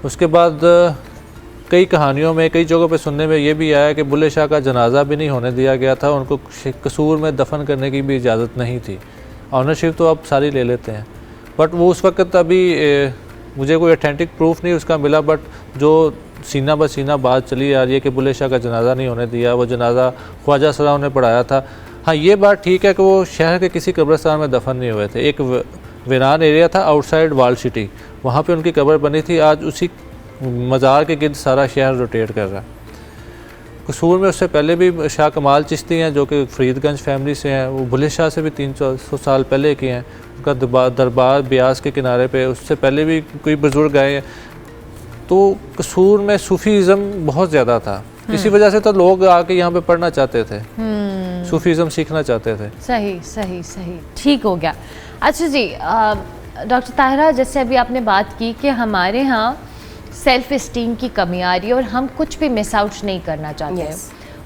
[SPEAKER 6] उसके बाद कई कहानियों में, कई जगहों पे सुनने में ये भी आया कि बुल्ले शाह का जनाजा भी नहीं होने दिया गया था, उनको कसूर में दफन करने की भी इजाज़त नहीं थी। ऑनरशिप तो अब सारी ले लेते हैं, बट वो उस वक्त अभी मुझे कोई ऑथेंटिक प्रूफ नहीं उसका मिला, बट जो सीना ब सीना बात चली आ रही है कि बुल्ले शाह का जनाजा नहीं होने दिया, वो जनाजा ख्वाजा सलाम ने पढ़ाया था। हाँ ये बात ठीक है कि वो शहर के किसी कब्रिस्तान में दफन नहीं हुए थे, एक वीरान एरिया था आउटसाइड वाल सिटी, वहाँ पे उनकी कब्र बनी थी। आज उसी मज़ार के गिर्द सारा शहर रोटेट कर रहा है। कसूर में उससे पहले भी शाह कमाल चिश्ती हैं जो कि फरीदगंज फैमिली से हैं, वो बुल्ले शाह से भी 300 साल पहले के हैं। उनका दरबार ब्यास के किनारे पे, उससे पहले भी कोई बुज़ुर्ग आए हैं। तो कसूर में सूफीज़म बहुत ज़्यादा था, इसी वजह से तो लोग आके यहाँ पे पढ़ना चाहते थे, सूफीज़म सीखना चाहते थे।
[SPEAKER 1] सही सही सही, ठीक हो गया। अच्छा जी डॉक्टर ताहिरा, जैसे अभी आपने बात की कि हमारे यहाँ सेल्फ इस्टीम की कमी आ रही है और हम कुछ भी मिस आउट नहीं करना चाहते हैं।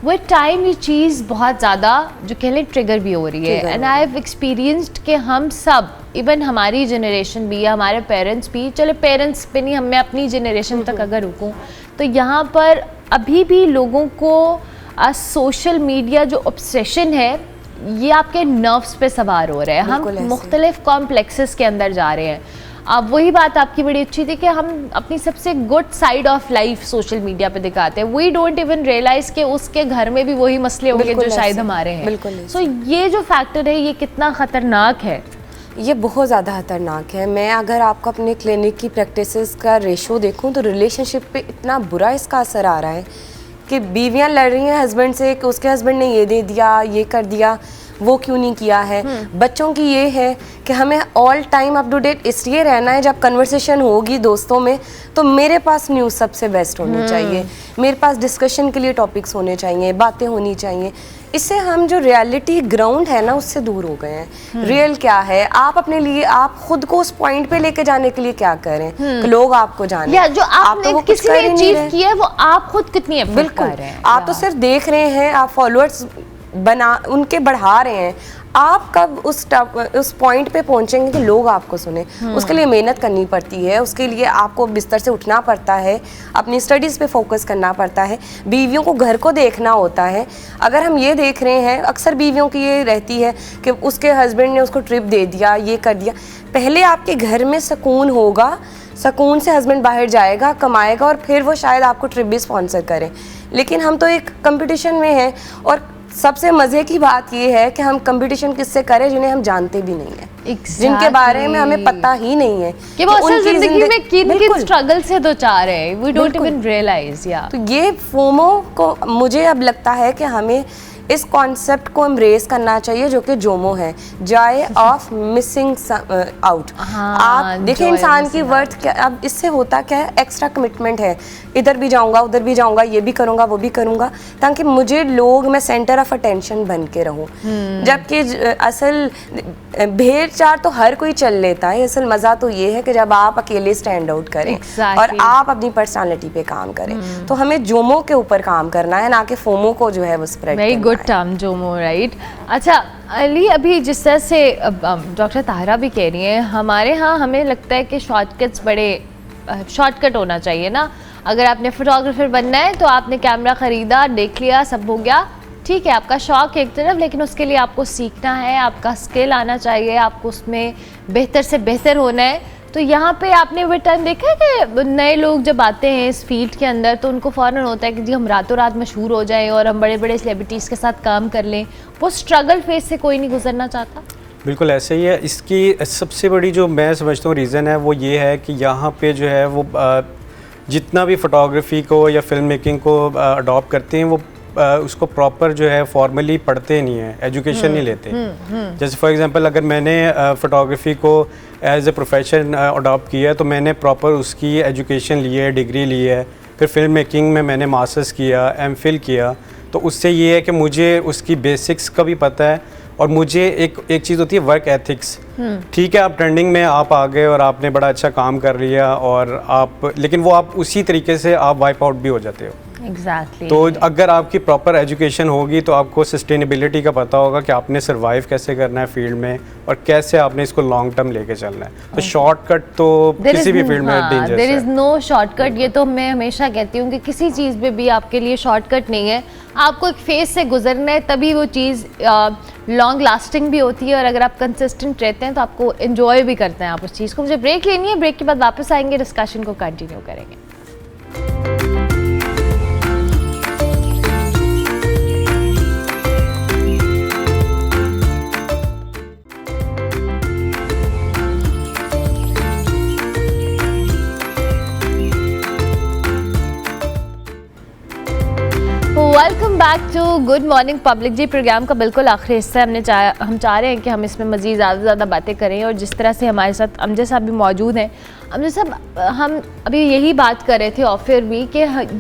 [SPEAKER 1] वो टाइम ये चीज़ बहुत ज़्यादा जो कह लें ट्रिगर भी हो रही है। एंड आई हैव एक्सपीरियंस्ड कि हम सब, इवन हमारी जनरेशन भी या हमारे पेरेंट्स भी, चले पेरेंट्स पे नहीं, मैं अपनी जनरेशन तक अगर रुकूं तो यहाँ पर अभी भी लोगों को सोशल मीडिया जो ऑब्सेशन है ये आपके नर्व्स पे सवार हो रहा है। हम मुख्तलिफ कॉम्प्लेक्सेस के अंदर जा रहे हैं। अब वही बात आपकी बड़ी अच्छी थी कि हम अपनी सबसे good side of life social media पे दिखाते हैं, वी डोंट इवन रियलाइज कि उसके घर में भी वही मसले होंगे जो शायद हमारे हैं।
[SPEAKER 7] बिल्कुल।
[SPEAKER 1] सो ये जो फैक्टर है ये कितना ख़तरनाक है?
[SPEAKER 7] ये बहुत ज़्यादा खतरनाक है। मैं अगर आपको अपने क्लिनिक की प्रैक्टिसेस का रेशो देखूं तो रिलेशनशिप पे इतना बुरा इसका असर आ रहा है कि बीवियां लड़ रही हैं हस्बैंड से कि उसके हस्बैंड ने ये दे दिया, ये कर दिया, वो क्यों नहीं किया है। बच्चों की ये है कि हमें all time up to date इसलिए रहना है, जब कन्वर्सेशन होगी दोस्तों में तो मेरे पास न्यूज़ सबसे बेस्ट होनी चाहिए, मेरे पास डिस्कशन के लिए टॉपिक्स होने चाहिए, बातें होनी चाहिए। इससे हम जो रियलिटी ग्राउंड है ना उससे दूर हो गए हैं। रियल क्या है, आप अपने लिए आप खुद को उस पॉइंट पे लेके जाने के लिए क्या करें कि लोग आपको जाने,
[SPEAKER 1] या जो आपने
[SPEAKER 7] वो
[SPEAKER 1] किसी ने अचीव किया है वो आप खुद कितनी एफर्ट कर रहे हैं।
[SPEAKER 7] आप तो सिर्फ देख रहे हैं, आप फॉलोअर्स बना उनके बढ़ा रहे हैं। आप कब उस पॉइंट पे पहुंचेंगे कि लोग आपको सुने, उसके लिए मेहनत करनी पड़ती है, उसके लिए आपको बिस्तर से उठना पड़ता है, अपनी स्टडीज़ पे फोकस करना पड़ता है, बीवियों को घर को देखना होता है। अगर हम ये देख रहे हैं, अक्सर बीवियों की ये रहती है कि उसके हस्बैंड ने उसको ट्रिप दे दिया, ये कर दिया। पहले आपके घर में सुकून होगा, सुकून से हस्बैंड बाहर जाएगा, कमाएगा और फिर वो शायद आपको ट्रिप भी स्पॉन्सर करें। लेकिन हम तो एक कंपटीशन में हैं और सबसे मज़े की बात ये है कि हम कंपटीशन किससे करें जिन्हें हम जानते भी नहीं हैं, जिनके बारे में हमें पता ही नहीं है
[SPEAKER 1] कि वो असल जिंदगी में किन स्ट्रगल से दो चार है, वी डोंट इवन रियलाइज। या
[SPEAKER 7] तो ये फोमो को मुझे अब लगता है कि हमें इस कॉन्सेप्ट को एम्ब्रेस करना चाहिए जो कि जोमो है, जॉय ऑफ मिसिंग आउट। आप देखिए इंसान की वर्थ क्या, अब इससे होता क्या है, एक्स्ट्रा कमिटमेंट है, इधर भी जाऊंगा उधर भी जाऊंगा, ये भी करूंगा वो भी करूंगा, ताकि मुझे लोग, मैं सेंटर ऑफ अटेंशन बन के रहूं। जबकि असल भेड़ चाल तो हर कोई चल लेता है, असल मज़ा तो ये है कि जब आप अकेले स्टैंड आउट करें और आप अपनी पर्सनालिटी पे काम करें। तो हमें जोमो के ऊपर काम करना है, ना कि फोमो को जो है वो स्प्रेड करना है।
[SPEAKER 1] Very good term Jomo, right. अच्छा अली, अभी जिस तरह से डॉक्टर ताहरा भी कह रही हैं, हमारे यहाँ हमें लगता है कि शॉर्टकट्स बड़े शॉर्टकट होना चाहिए ना। अगर आपने फोटोग्राफर बनना है तो आपने कैमरा ख़रीदा, देख लिया, सब हो गया, ठीक है, आपका शौक एक तरफ, लेकिन उसके लिए आपको सीखना है, आपका स्किल आना चाहिए, आपको उसमें बेहतर से बेहतर होना है। तो यहाँ पे आपने वो टाइम देखा है कि नए लोग जब आते हैं इस फील्ड के अंदर तो उनको फ़ौरन होता है कि जी हम रातों रात मशहूर हो जाएं और हम बड़े बड़े सेलिब्रिटीज़ के साथ काम कर लें। वो स्ट्रगल फेज से कोई नहीं गुजरना चाहता।
[SPEAKER 8] बिल्कुल ऐसे ही है। इसकी सबसे बड़ी जो मैं समझता हूँ रीज़न है वो ये है कि यहाँ पे जो है वो जितना भी फ़ोटोग्राफ़ी को या फिल्म मेकिंग को अडॉप्ट करते हैं वो उसको प्रॉपर जो है फॉर्मली पढ़ते नहीं है, एजुकेशन नहीं लेते। जैसे फॉर एग्जांपल अगर मैंने फ़ोटोग्राफ़ी को एज ए प्रोफेशन अडॉप्ट किया है तो मैंने प्रॉपर उसकी एजुकेशन ली है, डिग्री ली है, फिर फिल्म मेकिंग में मैंने मास्टर्स किया, एमफिल किया। तो उससे ये है कि मुझे उसकी बेसिक्स का भी पता है और मुझे एक चीज़ होती है वर्क एथिक्स। ठीक है, आप ट्रेंडिंग में आप आ गए और आपने बड़ा अच्छा काम कर लिया और आप, लेकिन वो आप उसी तरीके से आप वाइप आउट भी हो जाते हो।
[SPEAKER 1] Exactly.
[SPEAKER 8] तो अगर आपकी प्रॉपर एजुकेशन होगी तो आपको सस्टेनेबिलिटी का पता होगा कि आपने सर्वाइव कैसे करना है फील्ड में और कैसे आपने इसको लॉन्ग टर्म लेके चलना है। तो शॉर्टकट तो किसी भी फील्ड में डेंजरस है।
[SPEAKER 1] There is no shortcut. ये तो मैं हमेशा कहती हूँ कि किसी चीज़ में भी आपके लिए शॉर्टकट नहीं है, आपको एक फेज से गुजरना है, तभी वो चीज़ लॉन्ग लास्टिंग भी होती है और अगर आप कंसिस्टेंट रहते हैं तो आपको एंजॉय भी करते हैं आप उस चीज़ को। मुझे ब्रेक लेनी है, ब्रेक के बाद वापस आएंगे, डिस्कशन को कंटिन्यू करेंगे। Welcome back to good morning public. जी प्रोग्राम का बिल्कुल आखिरी हिस्सा हम चाह रहे हैं कि हम इसमें मज़ीद ज़्यादा से ज़्यादा बातें करें और जिस तरह से हमारे साथ अमजद साहब भी मौजूद हैं। अमजद साहब, हम अभी यही बात कर रहे थे ऑफर भी कि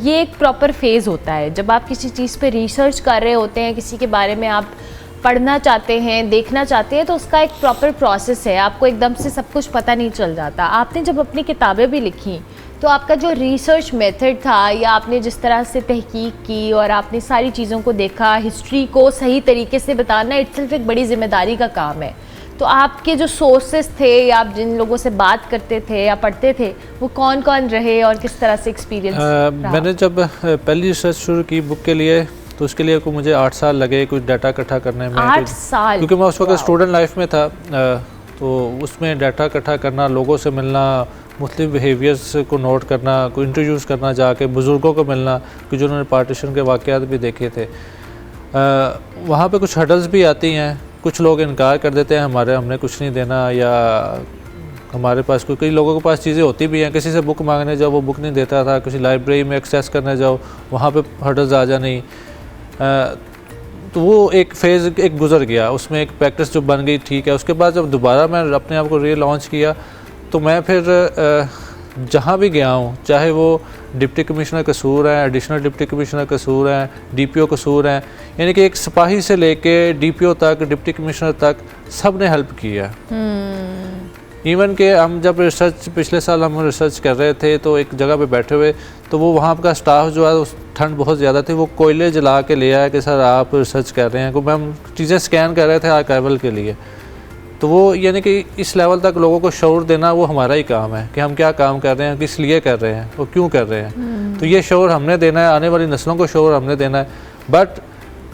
[SPEAKER 1] ये एक प्रॉपर फेज़ होता है जब आप किसी चीज़ पे रिसर्च कर रहे होते हैं, किसी के बारे में आप पढ़ना चाहते हैं, देखना चाहते हैं, तो उसका एक प्रॉपर प्रोसेस है, आपको एकदम से सब कुछ पता नहीं चल जाता। आपने जब अपनी किताबें भी लिखी तो आपका जो रिसर्च मेथड था या आपने जिस तरह से तहकीक की और आपने सारी चीज़ों को देखा, हिस्ट्री को सही तरीके से बताना इट्सेल्फ एक बड़ी जिम्मेदारी का काम है। तो आपके जो सोर्सेस थे या आप जिन लोगों से बात करते थे या पढ़ते थे वो कौन कौन रहे और किस तरह से एक्सपीरियंस रहा?
[SPEAKER 6] मैंने जब पहली रिसर्च शुरू की बुक के लिए तो उसके लिए मुझे 8 साल लगे कुछ डाटा इकट्ठा करने में।
[SPEAKER 1] 8 साल?
[SPEAKER 6] क्योंकि मैं उस वक्त स्टूडेंट लाइफ में था, तो उसमें डाटा इकट्ठा करना, लोगों से मिलना, मुख्तलिफ बिहेवियर्स को नोट करना, को इंट्रोड्यूस करना, जाके बुज़ुर्गों को मिलना कि जिन्होंने पार्टीशन के वाक़यात भी देखे थे। वहाँ पे कुछ हर्डल्स भी आती हैं, कुछ लोग इनकार कर देते हैं हमने कुछ नहीं देना, या हमारे पास कई लोगों के पास चीज़ें होती भी हैं, किसी से बुक मांगने जाओ वो बुक नहीं देता था, किसी लाइब्रेरी में एक्सेस करने जाओ वहाँ पे हर्डल्स आ जानी। तो वो एक फ़ेज़ एक गुज़र गया, उसमें एक प्रैक्टिस जो बन गई ठीक है। उसके बाद जब दोबारा मैं अपने आप को रीलॉन्च किया तो मैं फिर जहाँ भी गया हूँ, चाहे वो डिप्टी कमिश्नर कसूर हैं, एडिशनल डिप्टी कमिश्नर कसूर हैं, डीपीओ कसूर हैं, यानी कि एक सिपाही से लेके डीपीओ तक, डिप्टी कमिश्नर तक सब ने हेल्प किया। इवन कि हम जब पिछले साल हम रिसर्च कर रहे थे तो एक जगह पे बैठे हुए, तो वो वहाँ का स्टाफ जो है उस ठंड बहुत ज़्यादा थी, वो कोयले जला के ले आया कि सर आप रिसर्च कर रहे हैं, क्योंकि हम चीज़ें स्कैन कर रहे थे आर्काइवल के लिए। तो वो यानी कि इस लेवल तक लोगों को शऊर देना वो हमारा ही काम है कि हम क्या काम कर रहे हैं, किस लिए कर रहे हैं और क्यों कर रहे हैं। तो ये शऊर हमने देना है, आने वाली नस्लों को शऊर हमने देना है। बट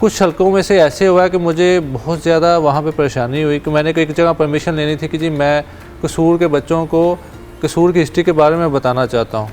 [SPEAKER 6] कुछ हलकों में से ऐसे हुआ कि मुझे बहुत ज़्यादा वहाँ पे परेशानी हुई कि मैंने एक जगह परमिशन लेनी थी कि जी मैं कसूर के बच्चों को कसूर की हिस्ट्री के बारे में बताना चाहता हूँ।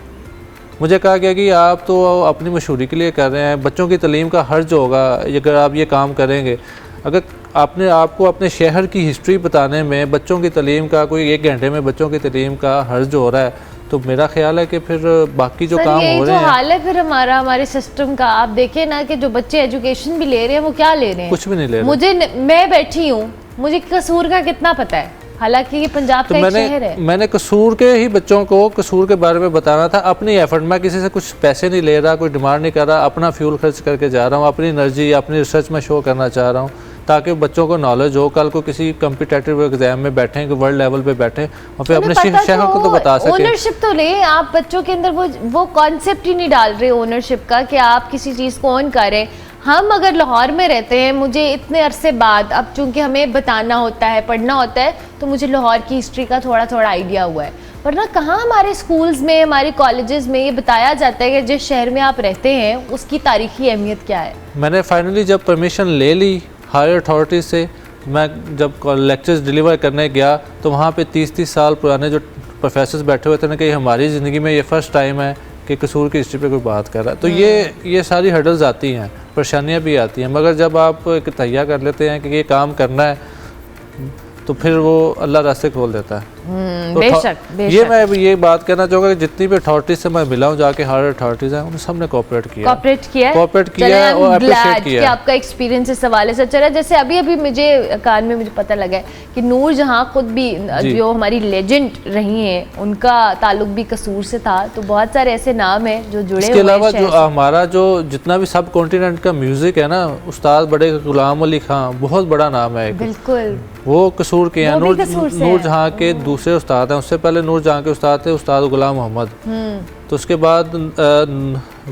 [SPEAKER 6] मुझे कहा गया कि आप तो अपनी मशहूरी के लिए कर रहे हैं, बच्चों की तालीम का हर्ज होगा अगर आप ये काम करेंगे। अगर आपको अपने शहर की हिस्ट्री बताने में बच्चों की तालीम का कोई 1 घंटे में बच्चों की तालीम का हर्ज हो रहा है, तो मेरा ख्याल है कि फिर बाकी जो काम हो रहे हैं,
[SPEAKER 1] हाल है फिर हमारे सिस्टम का। आप देखें ना कि जो बच्चे एजुकेशन भी ले रहे हैं वो क्या ले रहे हैं,
[SPEAKER 6] कुछ भी नहीं ले रहे।
[SPEAKER 1] मैं बैठी हूँ, मुझे कसूर का कितना पता है, हालांकि ये पंजाब का एक शहर है।
[SPEAKER 6] मैंने कसूर के ही बच्चों को कसूर के बारे में बताना था, अपनी एफर्ट, मैं किसी से कुछ पैसे नहीं ले रहा, कोई डिमांड नहीं कर रहा, अपना फ्यूल खर्च करके जा रहा हूँ, अपनी एनर्जी अपनी रिसर्च में शो करना चाह रहा हूँ ताकि बच्चों को नॉलेज हो, कल को किसी कम्पिटेटिव एग्जाम में बैठें, वर्ल्ड लेवल पे बैठें और फिर अपने शहर को तो बता सकें।
[SPEAKER 1] ओनरशिप तो ले, आप बच्चों के अंदर वो कॉन्सेप्ट ही नहीं डाल रहे ओनरशिप का कि आप किसी चीज़ को ऑन करें। हम अगर लाहौर में रहते हैं, मुझे इतने अरसे बाद अब चूंकि हमें बताना होता है, पढ़ना होता है, तो मुझे लाहौर की हिस्ट्री का थोड़ा थोड़ा आइडिया हुआ है, वरना कहाँ हमारे स्कूल्स में, हमारे कॉलेजेस में ये बताया जाता है कि जिस शहर में आप रहते हैं उसकी तारीखी अहमियत क्या है। मैंने
[SPEAKER 6] फाइनली जब परमिशन ले ली हायर अथॉरिटी से, मैं जब लेक्चर्स डिलीवर करने गया तो वहाँ पे 30-30 साल पुराने जो प्रोफेसर्स बैठे हुए थे ना कि हमारी ज़िंदगी में ये फ़र्स्ट टाइम है कि कसूर की हिस्ट्री पे कोई बात कर रहा है। तो ये सारी हर्डल्स आती हैं, परेशानियाँ भी आती हैं, मगर जब आप एक तैयार कर लेते हैं कि ये काम करना है तो फिर वो अल्लाह रास्ते खोल देता है। तो
[SPEAKER 1] बेशक।
[SPEAKER 6] ये मैं ये बात कहना चाहूँगा कि जितनी भी अथॉरिटीज से मैं मिला हूँ, जाके हायर अथॉरिटीज हैं, उन सब ने कोऑपरेट किया और अप्रिशिएट किया।
[SPEAKER 1] कि आपका एक्सपीरियंस इस हवाले से चला। जैसे अभी मुझे कान में मुझे पता लगा है कि नूर जहाँ खुद भी जो हमारी लेजेंड रही हैं, उनका ताल्लुक भी कसूर से था, तो बहुत सारे ऐसे नाम हैं जो जुड़े हुए हैं।
[SPEAKER 6] इसके अलावा जो हमारा जो जितना भी सब कॉन्टिनेंट का म्यूजिक है ना, उस्ताद बड़े गुलाम अली खां बहुत बड़ा नाम है,
[SPEAKER 1] बिल्कुल वो
[SPEAKER 6] कसूर के हैं। नूर जहाँ के दूसरे उस्ताद हैं, उससे पहले नूर जहाँ के उस्ताद थे उस्ताद गुलाम मोहम्मद, तो उसके बाद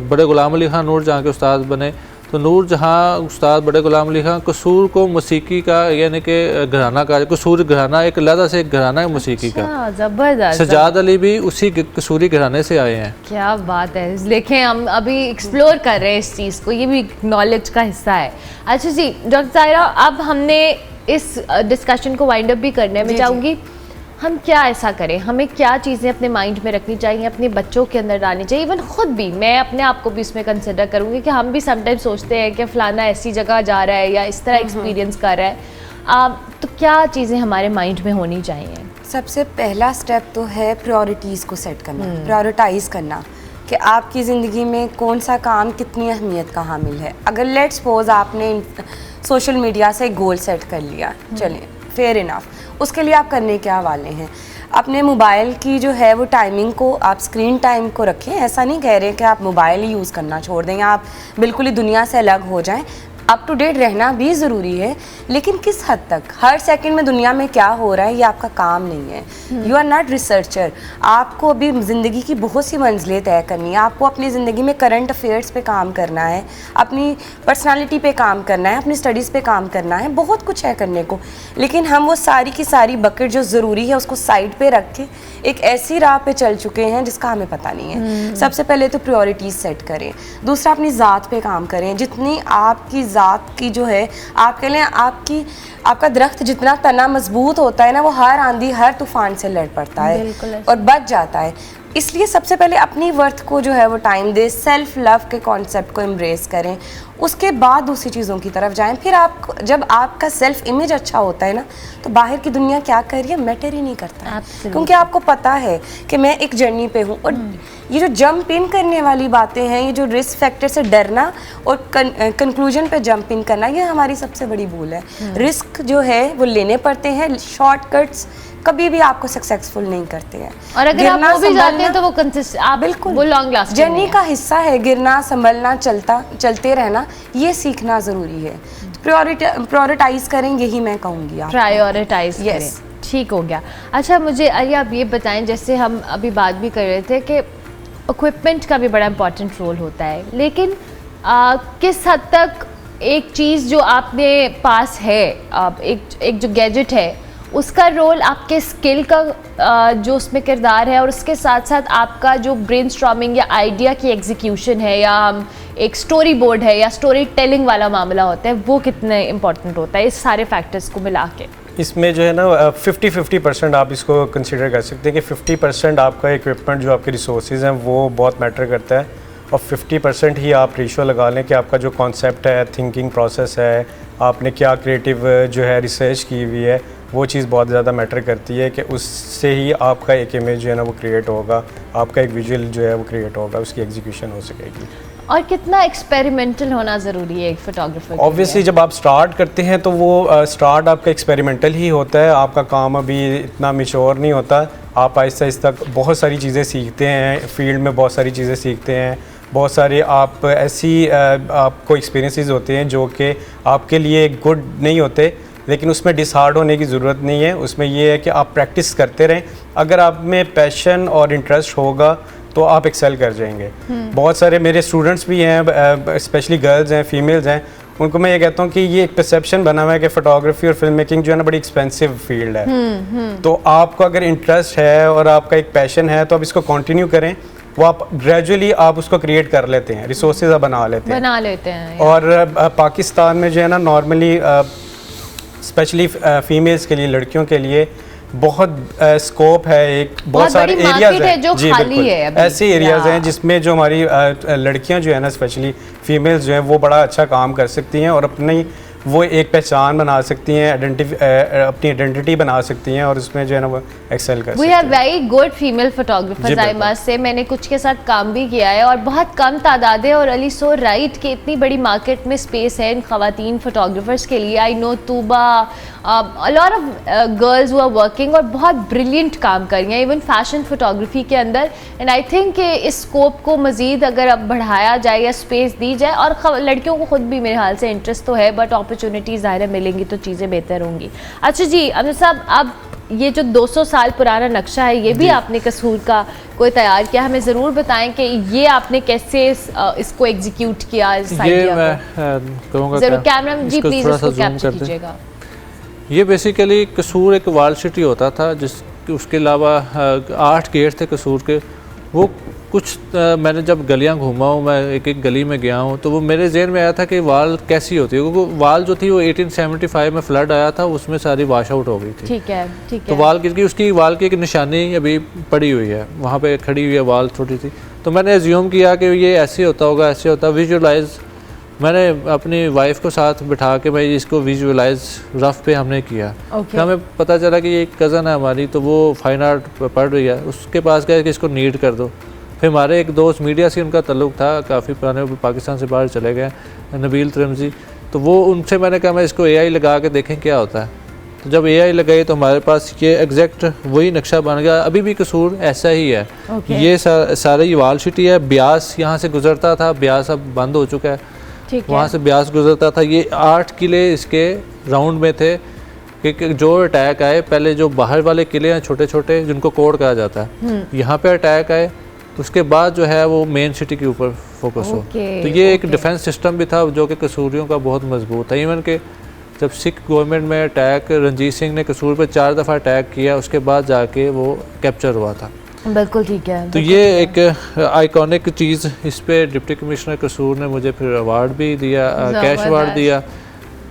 [SPEAKER 6] बड़े गुलाम अली खां नूर जहाँ के उस्ताद बने। तो नूर जहाँ उस्ताद बड़े गुलाम अली खां कसूर को मौसीकी का यानी कि घराना का, कसूर घराना एक अलग से एक घराना है मौसीकी का।
[SPEAKER 1] जबरदस्त।
[SPEAKER 6] सजाद अली भी उसी कसूरी घराने से आए हैं।
[SPEAKER 1] क्या बात है। देखें हम अभी एक्सप्लोर कर रहे हैं इस चीज़ को, ये भी नॉलेज का हिस्सा है। अच्छा जी डॉक्टर साहिरा, अब हमने इस डिस्कशन को वाइंड अप भी करने में चाहूँगी, हम क्या ऐसा करें, हमें क्या चीज़ें अपने माइंड में रखनी चाहिए, अपने बच्चों के अंदर डालनी चाहिए। इवन खुद भी, मैं अपने आप को भी इसमें कंसिडर करूँगी कि हम भी समटाइम्स सोचते हैं कि फ़लाना ऐसी जगह जा रहा है या इस तरह एक्सपीरियंस कर रहा है, तो क्या चीज़ें हमारे माइंड में होनी चाहिए?
[SPEAKER 7] सबसे पहला स्टेप तो है प्रायोरिटीज़ को सेट करना, प्रायोरिटाइज़ करना कि आपकी ज़िंदगी में कौन सा काम कितनी अहमियत का हामिल है। अगर लेट्स सपोज आपने सोशल मीडिया से गोल सेट कर लिया, चलिए फेयर इनफ, उसके लिए आप करने क्या वाले हैं, अपने मोबाइल की जो है वो टाइमिंग को, आप स्क्रीन टाइम को रखें। ऐसा नहीं कह रहे कि आप मोबाइल ही यूज़ करना छोड़ दें या आप बिल्कुल ही दुनिया से अलग हो जाएं। अप टू डेट रहना भी ज़रूरी है, लेकिन किस हद तक, हर सेकंड में दुनिया में क्या हो रहा है ये आपका काम नहीं है। You are not researcher. आपको अभी ज़िंदगी की बहुत सी मंजिलें तय करनी है, आपको अपनी ज़िंदगी में करंट अफेयर्स पे काम करना है, अपनी पर्सनालिटी पे काम करना है, अपनी स्टडीज़ पे काम करना है, बहुत कुछ है करने को। लेकिन हम वो सारी की सारी बकेट जो ज़रूरी है उसको साइड पे रख के एक ऐसी राह पे चल चुके हैं जिसका हमें पता नहीं है। सबसे पहले तो प्रायोरिटीज़ सेट करें, दूसरा अपनी ज़ात पे काम करें। जितनी आपकी ज़ात की जो है, आपके लिए आपका दरख्त जितना तना मजबूत होता है ना, वो हर आंधी हर तूफान से लड़ पड़ता है और बच जाता है। इसलिए सबसे पहले अपनी वर्थ को जो है वो टाइम दे, सेल्फ लव के कॉन्सेप्ट को एम्ब्रेस करें, उसके बाद दूसरी चीज़ों की तरफ जाएं। फिर आप जब आपका सेल्फ इमेज अच्छा होता है ना, तो बाहर की दुनिया क्या कर रही है मैटर ही नहीं करता है, क्योंकि आपको पता है कि मैं एक जर्नी पे हूँ। और ये जो जंप इन करने वाली बातें हैं, ये जो रिस्क फैक्टर से डरना और कंक्लूजन पे जंप इन करना, ये हमारी सबसे बड़ी भूल है। रिस्क जो है वो लेने पड़ते हैं, शॉर्टकट्स कभी भी आपको सक्सेसफुल नहीं करते हैं।
[SPEAKER 1] और अगर आप वो भी जाते हैं तो वो
[SPEAKER 7] बिल्कुल
[SPEAKER 1] वो लॉन्ग लास्टिंग
[SPEAKER 7] जर्नी का हिस्सा है। गिरना, संभलना, चलते रहना, ये सीखना ज़रूरी है। प्रायोरिटाइज करें, यही मैं कहूँगी आप
[SPEAKER 1] प्रायोरिटाइज करें। ठीक हो गया। अच्छा मुझे अरे आप ये बताएं, जैसे हम अभी बात भी कर रहे थे कि इक्विपमेंट का भी बड़ा इंपॉर्टेंट रोल होता है, लेकिन किस हद तक एक चीज़ जो आपने पास है, एक जो गैजेट है, उसका रोल आपके स्किल का जो उसमें किरदार है, और उसके साथ साथ आपका जो ब्रेनस्टॉर्मिंग या आइडिया की एग्जीक्यूशन है, या हम एक स्टोरी बोर्ड है या स्टोरी टेलिंग वाला मामला होता है, वो कितने इम्पोर्टेंट होता है इस सारे फैक्टर्स को मिला के?
[SPEAKER 8] इसमें जो है ना 50-50% आप इसको कंसीडर कर सकते हैं कि 50% आपका इक्विपमेंट जो आपके रिसोर्सेज हैं वो बहुत मैटर करता है, और 50% ही आप रेशियो लगा लें कि आपका जो कॉन्सेप्ट है, थिंकिंग प्रोसेस है, आपने क्या क्रिएटिव जो है रिसर्च की हुई है, वो चीज़ बहुत ज़्यादा मैटर करती है कि उससे ही आपका एक इमेज जो है ना वो क्रिएट होगा, आपका एक विजुअल जो है वो क्रिएट होगा, उसकी एग्जीक्यूशन हो सकेगी।
[SPEAKER 1] और कितना एक्सपेरिमेंटल होना ज़रूरी है एक फोटोग्राफर?
[SPEAKER 8] ऑब्वियसली जब आप स्टार्ट करते हैं तो वो स्टार्ट आपका एक्सपेरिमेंटल ही होता है, आपका काम अभी इतना मैच्योर नहीं होता। आप आहिस्ता आहिस्ता बहुत सारी चीज़ें सीखते हैं, फील्ड में बहुत सारी चीज़ें सीखते हैं, बहुत सारे आप ऐसी आपको एक्सपीरियंसेस होते हैं जो कि आपके लिए गुड नहीं होते, लेकिन उसमें डिसहार्ड होने की ज़रूरत नहीं है। उसमें ये है कि आप प्रैक्टिस करते रहें, अगर आप में पैशन और इंटरेस्ट होगा तो आप एक्सेल कर जाएंगे। बहुत सारे मेरे स्टूडेंट्स भी हैं, स्पेशली गर्ल्स हैं, फीमेल्स हैं, उनको मैं ये कहता हूँ कि ये एक परसेप्शन बना हुआ है कि फ़ोटोग्राफी और फिल्म मेकिंग जो है ना बड़ी एक्सपेंसिव फील्ड है। तो आपको अगर इंटरेस्ट है और आपका एक पैशन है तो आप इसको कंटिन्यू करें, वो आप ग्रेजुअली आप उसको क्रिएट कर लेते हैं, रिसोर्सेज आप बना लेते हैं। और पाकिस्तान में जो है ना नॉर्मली स्पेशली फीमेल्स के लिए, लड़कियों के लिए बहुत स्कोप है, एक बहुत सारे एरियाज हैं
[SPEAKER 1] जो खाली है अभी।
[SPEAKER 8] ऐसे एरियाज हैं जिसमें जो हमारी लड़कियां जो है ना स्पेशली फीमेल्स जो हैं वो बड़ा अच्छा काम कर सकती हैं और अपनी वो एक पहचान बना सकती हैं, अपनी आइडेंटिटी बना सकती हैं और उसमें जो है ना वो एक्सेल कर सकती हैं।
[SPEAKER 1] We have very good female photographers, I must say. मैंने कुछ के साथ काम भी किया है और बहुत कम तादाद है, और अली सो राइट कि इतनी बड़ी मार्केट में स्पेस है इन ख़वातीन फोटोग्राफर्स के लिए। I know Tooba, a lot of girls who are working और बहुत ब्रिलियंट काम कर रही हैं इवन फैशन फोटोग्राफी के अंदर। एंड आई थिंक कि इस स्कोप को मज़ीद अगर अब बढ़ाया जाए या स्पेस दी जाए, और लड़कियों को ख़ुद भी मेरे ख्याल से इंटरेस्ट तो है, बट अपॉर्चुनिटी ज़ाहिर मिलेंगी तो चीज़ें बेहतर होंगी। अच्छा जी अमजद साहब, अब ये जो 200 साल पुराना नक्शा है, ये भी आपने कसूर का कोई तैयार किया, हमें ज़रूर बताएं कि ये आपने कैसे इसको एग्जीक्यूट किया। इस
[SPEAKER 6] ये मैं कहूँगा,
[SPEAKER 1] ज़रूर कैमरा जी प्लीज़ इसको कैप्चर कीजिएगा।
[SPEAKER 6] ये बेसिकली कसूर एक वाल सिटी होता था, उसके अलावा 8 गेट थे कसूर के। वो कुछ मैंने जब गलियां घूमा हूँ, मैं एक एक गली में गया हूँ, तो वो मेरे जहन में आया था कि वाल कैसी होती है, क्योंकि वाल जो थी वो 1875 में फ्लड आया था, उसमें सारी वाश आउट हो गई थी।
[SPEAKER 1] ठीक है, ठीक
[SPEAKER 6] है। तो वाल की उसकी वाल की एक निशानी अभी पड़ी हुई है, वहाँ पे खड़ी हुई है वाल छोटी सी। तो मैंने एज्यूम किया कि ये ऐसे होता होगा, ऐसे होता। विजुअलाइज मैंने अपनी वाइफ को साथ बिठा के मैं इसको विजुअलाइज रफ पे हमने किया। हमें पता चला कि ये एक कज़न है हमारी, तो वो फाइन आर्ट पढ़ रही है, उसके पास गया कि इसको नीड कर दो। फिर हमारे एक दोस्त मीडिया से उनका ताल्लुक़ था, काफ़ी पुराने, पाकिस्तान से बाहर चले गए, नबील तिरमजी, तो वो उनसे मैंने कहा मैं इसको AI लगा के देखें क्या होता है। तो जब AI लगाई तो हमारे पास ये एग्जैक्ट वही नक्शा बन गया। अभी भी कसूर ऐसा ही है। ये सारा ये वाल सिटी है। ब्यास यहाँ से गुजरता था, ब्यास अब बंद हो चुका है, वहाँ से ब्यास गुजरता था। ये 8 किले इसके राउंड में थे कि जो अटैक आए, पहले जो बाहर वाले किले हैं छोटे छोटे जिनको कोड कहा जाता है, यहाँ पे अटैक आए, उसके बाद जो है वो मेन सिटी के ऊपर फोकस हो। तो ये एक डिफेंस सिस्टम भी था जो कि कसूरियों का बहुत मजबूत था। इवन के जब सिख गवर्नमेंट में अटैक, रंजीत सिंह ने कसूर पे 4 दफ़ा अटैक किया, उसके बाद जाके वो कैप्चर हुआ था।
[SPEAKER 1] बिल्कुल ठीक है।
[SPEAKER 6] तो ये एक आइकॉनिक चीज़, इस पे डिप्टी कमिश्नर कसूर ने मुझे फिर अवार्ड भी दिया, कैश अवार्ड दिया।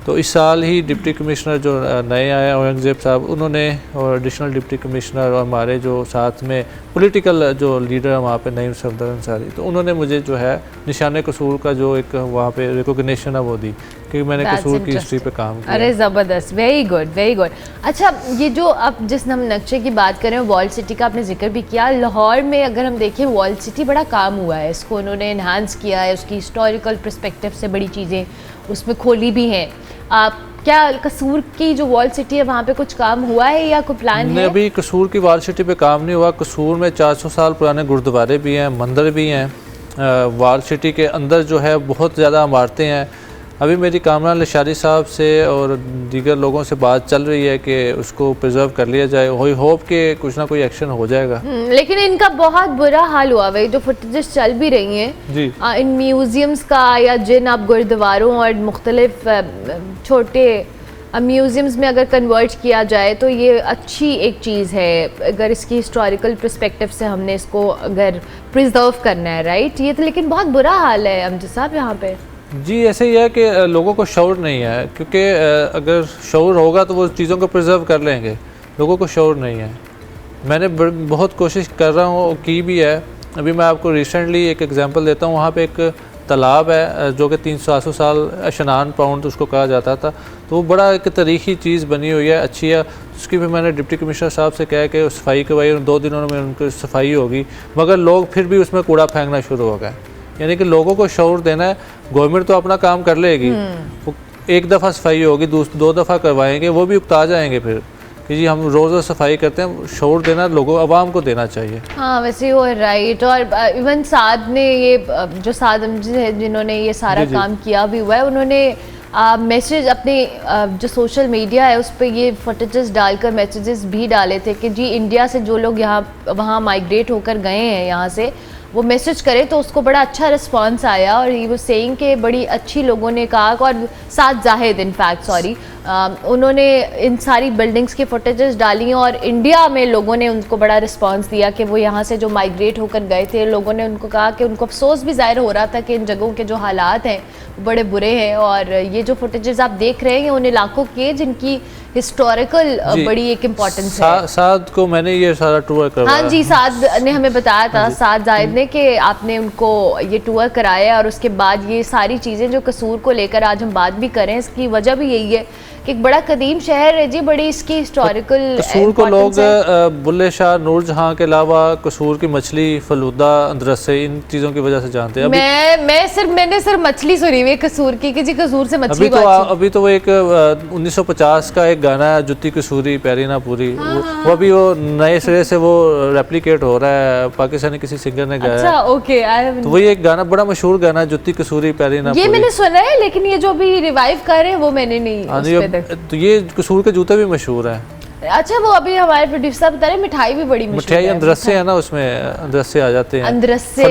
[SPEAKER 6] तो इस साल ही डिप्टी कमिश्नर जो नए आए औरंगज़ेब साहब, उन्होंने और एडिशनल डिप्टी कमिश्नर और हमारे जो साथ में पॉलिटिकल जो लीडर हैं वहाँ पे नईम सफदर अंसारी, तो उन्होंने मुझे जो है निशान कसूर का जो एक वहाँ पे रिकॉग्निशन है वो दी कि मैंने कसूर की हिस्ट्री पे काम किया।
[SPEAKER 1] अरे ज़बरदस्त, वेरी गुड वेरी गुड। अच्छा, ये जो अब जिस हम नक्शे की बात करें, वॉल सिटी का आपने जिक्र भी किया। लाहौर में अगर हम देखें वॉल सिटी बड़ा काम हुआ है, इसको उन्होंने इन्हांस किया है, उसकी हिस्टोरिकल पर्सपेक्टिव से बड़ी चीज़ें उसमें खोली भी हैं। आप क्या कसूर की जो वॉल सिटी है वहाँ पे कुछ काम हुआ है या कोई प्लान है?
[SPEAKER 6] अभी कसूर की वॉल सिटी पे काम नहीं हुआ। कसूर में 400 साल पुराने गुरुद्वारे भी हैं, मंदिर भी हैं। वॉल सिटी के अंदर जो है बहुत ज़्यादा इमारतें हैं। अभी मेरी कामरान लशारी साहब से और दीगर लोगों से बात चल रही है कि उसको प्रिजर्व कर लिया जाए। होई होप कि कुछ ना कोई एक्शन हो जाएगा।
[SPEAKER 1] लेकिन इनका बहुत बुरा हाल हुआ है, जो फुटेजेस चल भी रही हैं
[SPEAKER 6] जी,
[SPEAKER 1] इन म्यूज़ियम्स का, या जिन आप गुरुद्वारों और मुख्तलिफ छोटे म्यूज़ियम्स में अगर कन्वर्ट किया जाए तो ये अच्छी एक चीज़ है, अगर इसकी हिस्टोरिकल पर्सपेक्टिव से हमने इसको अगर प्रिजर्व करना है, राइट। ये तो लेकिन बहुत बुरा हाल है अमजद साहब यहाँ पे।
[SPEAKER 6] जी ऐसे ही है कि लोगों को शऊर नहीं है, क्योंकि अगर शऊर होगा तो वो चीज़ों को प्रिजर्व कर लेंगे। लोगों को शऊर नहीं है। मैंने बहुत कोशिश कर रहा हूँ, की भी है। अभी मैं आपको रिसेंटली एक एग्जांपल देता हूँ। वहाँ पे एक तालाब है जो कि 300 साल अशनान पाउंड उसको कहा जाता था, तो वो बड़ा एक तारीखी चीज़ बनी हुई है, अच्छी है। उसकी भी मैंने डिप्टी कमिश्नर साहब से कहा कि सफाई करवाई, 2 दिनों में उनकी सफाई होगी, मगर लोग फिर भी उसमें कूड़ा फेंकना शुरू हो गए। यानी कि लोगों को शऊर देना है। गवर्नमेंट तो अपना काम कर लेगी, वो एक दफ़ा सफाई होगी, 2 दफ़ा करवाएंगे, वो भी उकता जाएंगे फिर कि जी हम रोज़ सफाई करते हैं। शऊर देना लोगों आवाम को देना चाहिए।
[SPEAKER 1] हाँ वैसे वो राइट। और इवन साद ने ये जो साद अमजद है जिन्होंने ये सारा काम किया भी हुआ है, उन्होंने मैसेज अपने जो सोशल मीडिया है उस पर ये फुटेजेस डालकर मैसेजेस भी डाले थे कि जी इंडिया से जो लोग यहाँ वहाँ माइग्रेट होकर गए हैं यहाँ से, वो मैसेज करे, तो उसको बड़ा अच्छा रिस्पांस आया। और ये वो सेइंग के बड़ी अच्छी लोगों ने कहा। और साद जाहिद इनफैक्ट सॉरी, उन्होंने इन सारी बिल्डिंग्स की फुटेजेस डाली और इंडिया में लोगों ने उनको बड़ा रिस्पांस दिया कि वो यहाँ से जो माइग्रेट होकर गए थे, लोगों ने उनको कहा कि उनको अफसोस भी ज़ाहिर हो रहा था कि इन जगहों के जो हालात हैं वो बड़े बुरे हैं। और ये जो फुटेजेस आप देख रहे हैं उन इलाकों के जिनकी हिस्टोरिकल बड़ी एक इम्पोर्टेंस है।
[SPEAKER 6] साद को मैंने ये सारा टूर करवाया।
[SPEAKER 1] हाँ जी, साद ने हमें बताया था, साद जाहिद ने, कि आपने उनको ये टूर कराया। और उसके बाद ये सारी चीज़ें जो कसूर को लेकर आज हम बात भी करें, इसकी वजह भी यही है कि एक बड़ा कदीम शहर है जी, बड़ी इसकी हिस्टोरिकल
[SPEAKER 6] कसूर को लोग बुल्ले शाह, नूर जहाँ के अलावा कसूर की मछली, फलूदा, अंदरसे, इन चीज़ों की वजह से जानते हैं।
[SPEAKER 1] मैंने सिर्फ मछली सुनी हुई कसूर की कि जी कसूर से मछली।
[SPEAKER 6] अभी तो वो एक 1950 का एक गाना है, जुत्ती कसूरी पैरी ना पूरी, वो अभी वो नए सिरे से वो रेप्लिकेट हो रहा है, पाकिस्तानी किसी सिंगर ने गाया।
[SPEAKER 1] अच्छा ओके,
[SPEAKER 6] तो वही एक गाना, बड़ा मशहूर गाना, जुत्ती कसूरी पैरी ना पूरी,
[SPEAKER 1] ये मैंने सुना है, लेकिन ये जो अभी रिवाइव कर रहे हैं वो मैंने नहीं।
[SPEAKER 6] तो ये कसूर के जूते भी मशहूर हैं।
[SPEAKER 1] अच्छा, वो अभी हमारे प्रोड्यूसर बता रहे मिठाई भी बड़ी मशहूर है।
[SPEAKER 6] मिठाई अंदरसे है ना, उसमें अंदरसे आ जाते हैं।
[SPEAKER 1] अंदरसे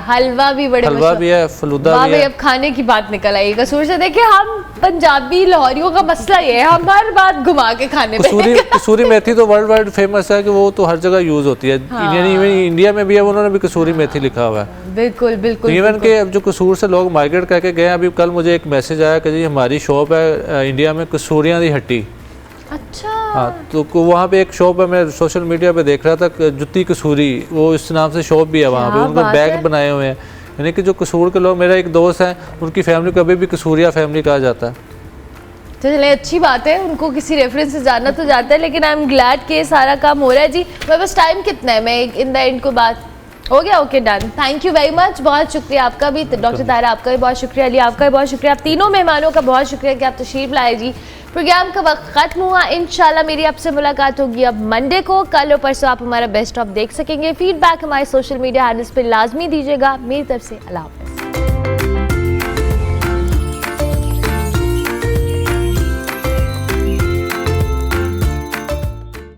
[SPEAKER 1] हलवा भी बड़े
[SPEAKER 6] हलवा भी है, फलूदा भी है।
[SPEAKER 1] अब खाने की बात निकल आई कसूर से। देखिए हम पंजाबी लाहौरियों का मसला ये है, हम हर बात घुमा के खाने पे।
[SPEAKER 6] कसूरी मेथी तो वर्ल्ड वाइड फेमस है कि वो तो हर जगह यूज होती है। इंडिया में भी है, उन्होंने भी कसूरी मेथी लिखा हुआ है।
[SPEAKER 1] बिल्कुल बिल्कुल।
[SPEAKER 6] इवन के अब जो कसूर से लोग माइग्रेट करके गए, अभी कल मुझे एक मैसेज आया कि जी हमारी शॉप है इंडिया में कसूरियाँ दी हट्टी।
[SPEAKER 1] अच्छा
[SPEAKER 6] हाँ, तो वहाँ पे एक शॉप है, मैं सोशल मीडिया पे देख रहा था, जुत्ती कसूरी, वो इस नाम से शॉप भी है वहाँ पे। उनको बैग बनाए हुए हैं। यानी कि जो कसूर के लोग, मेरा एक दोस्त है, उनकी फैमिली को अभी भी कसूरिया फैमिली कहा जाता है।
[SPEAKER 1] तो चले अच्छी बात है, उनको किसी रेफरेंस से जानना तो जाता है। लेकिन आई एम ग्लैड कि सारा काम हो रहा है जी। बस टाइम कितना है, मैं इन द एंड को बात हो गया। Okay done, thank you very much. बहुत शुक्रिया आपका भी, डॉक्टर ताहिरा आपका भी बहुत शुक्रिया, अली आपका भी बहुत शुक्रिया, आप तीनों मेहमानों का बहुत शुक्रिया कि आप तशरीफ लाए जी। प्रोग्राम का वक्त खत्म हुआ। इंशाल्लाह मेरी आपसे मुलाकात होगी अब मंडे को। कल और परसों आप हमारा बेस्ट ऑफ देख सकेंगे। फीडबैक हमारे सोशल मीडिया हैंडल्स पर लाजमी दीजिएगा। मेरी तरफ से अल्लाह हाफ़िज़।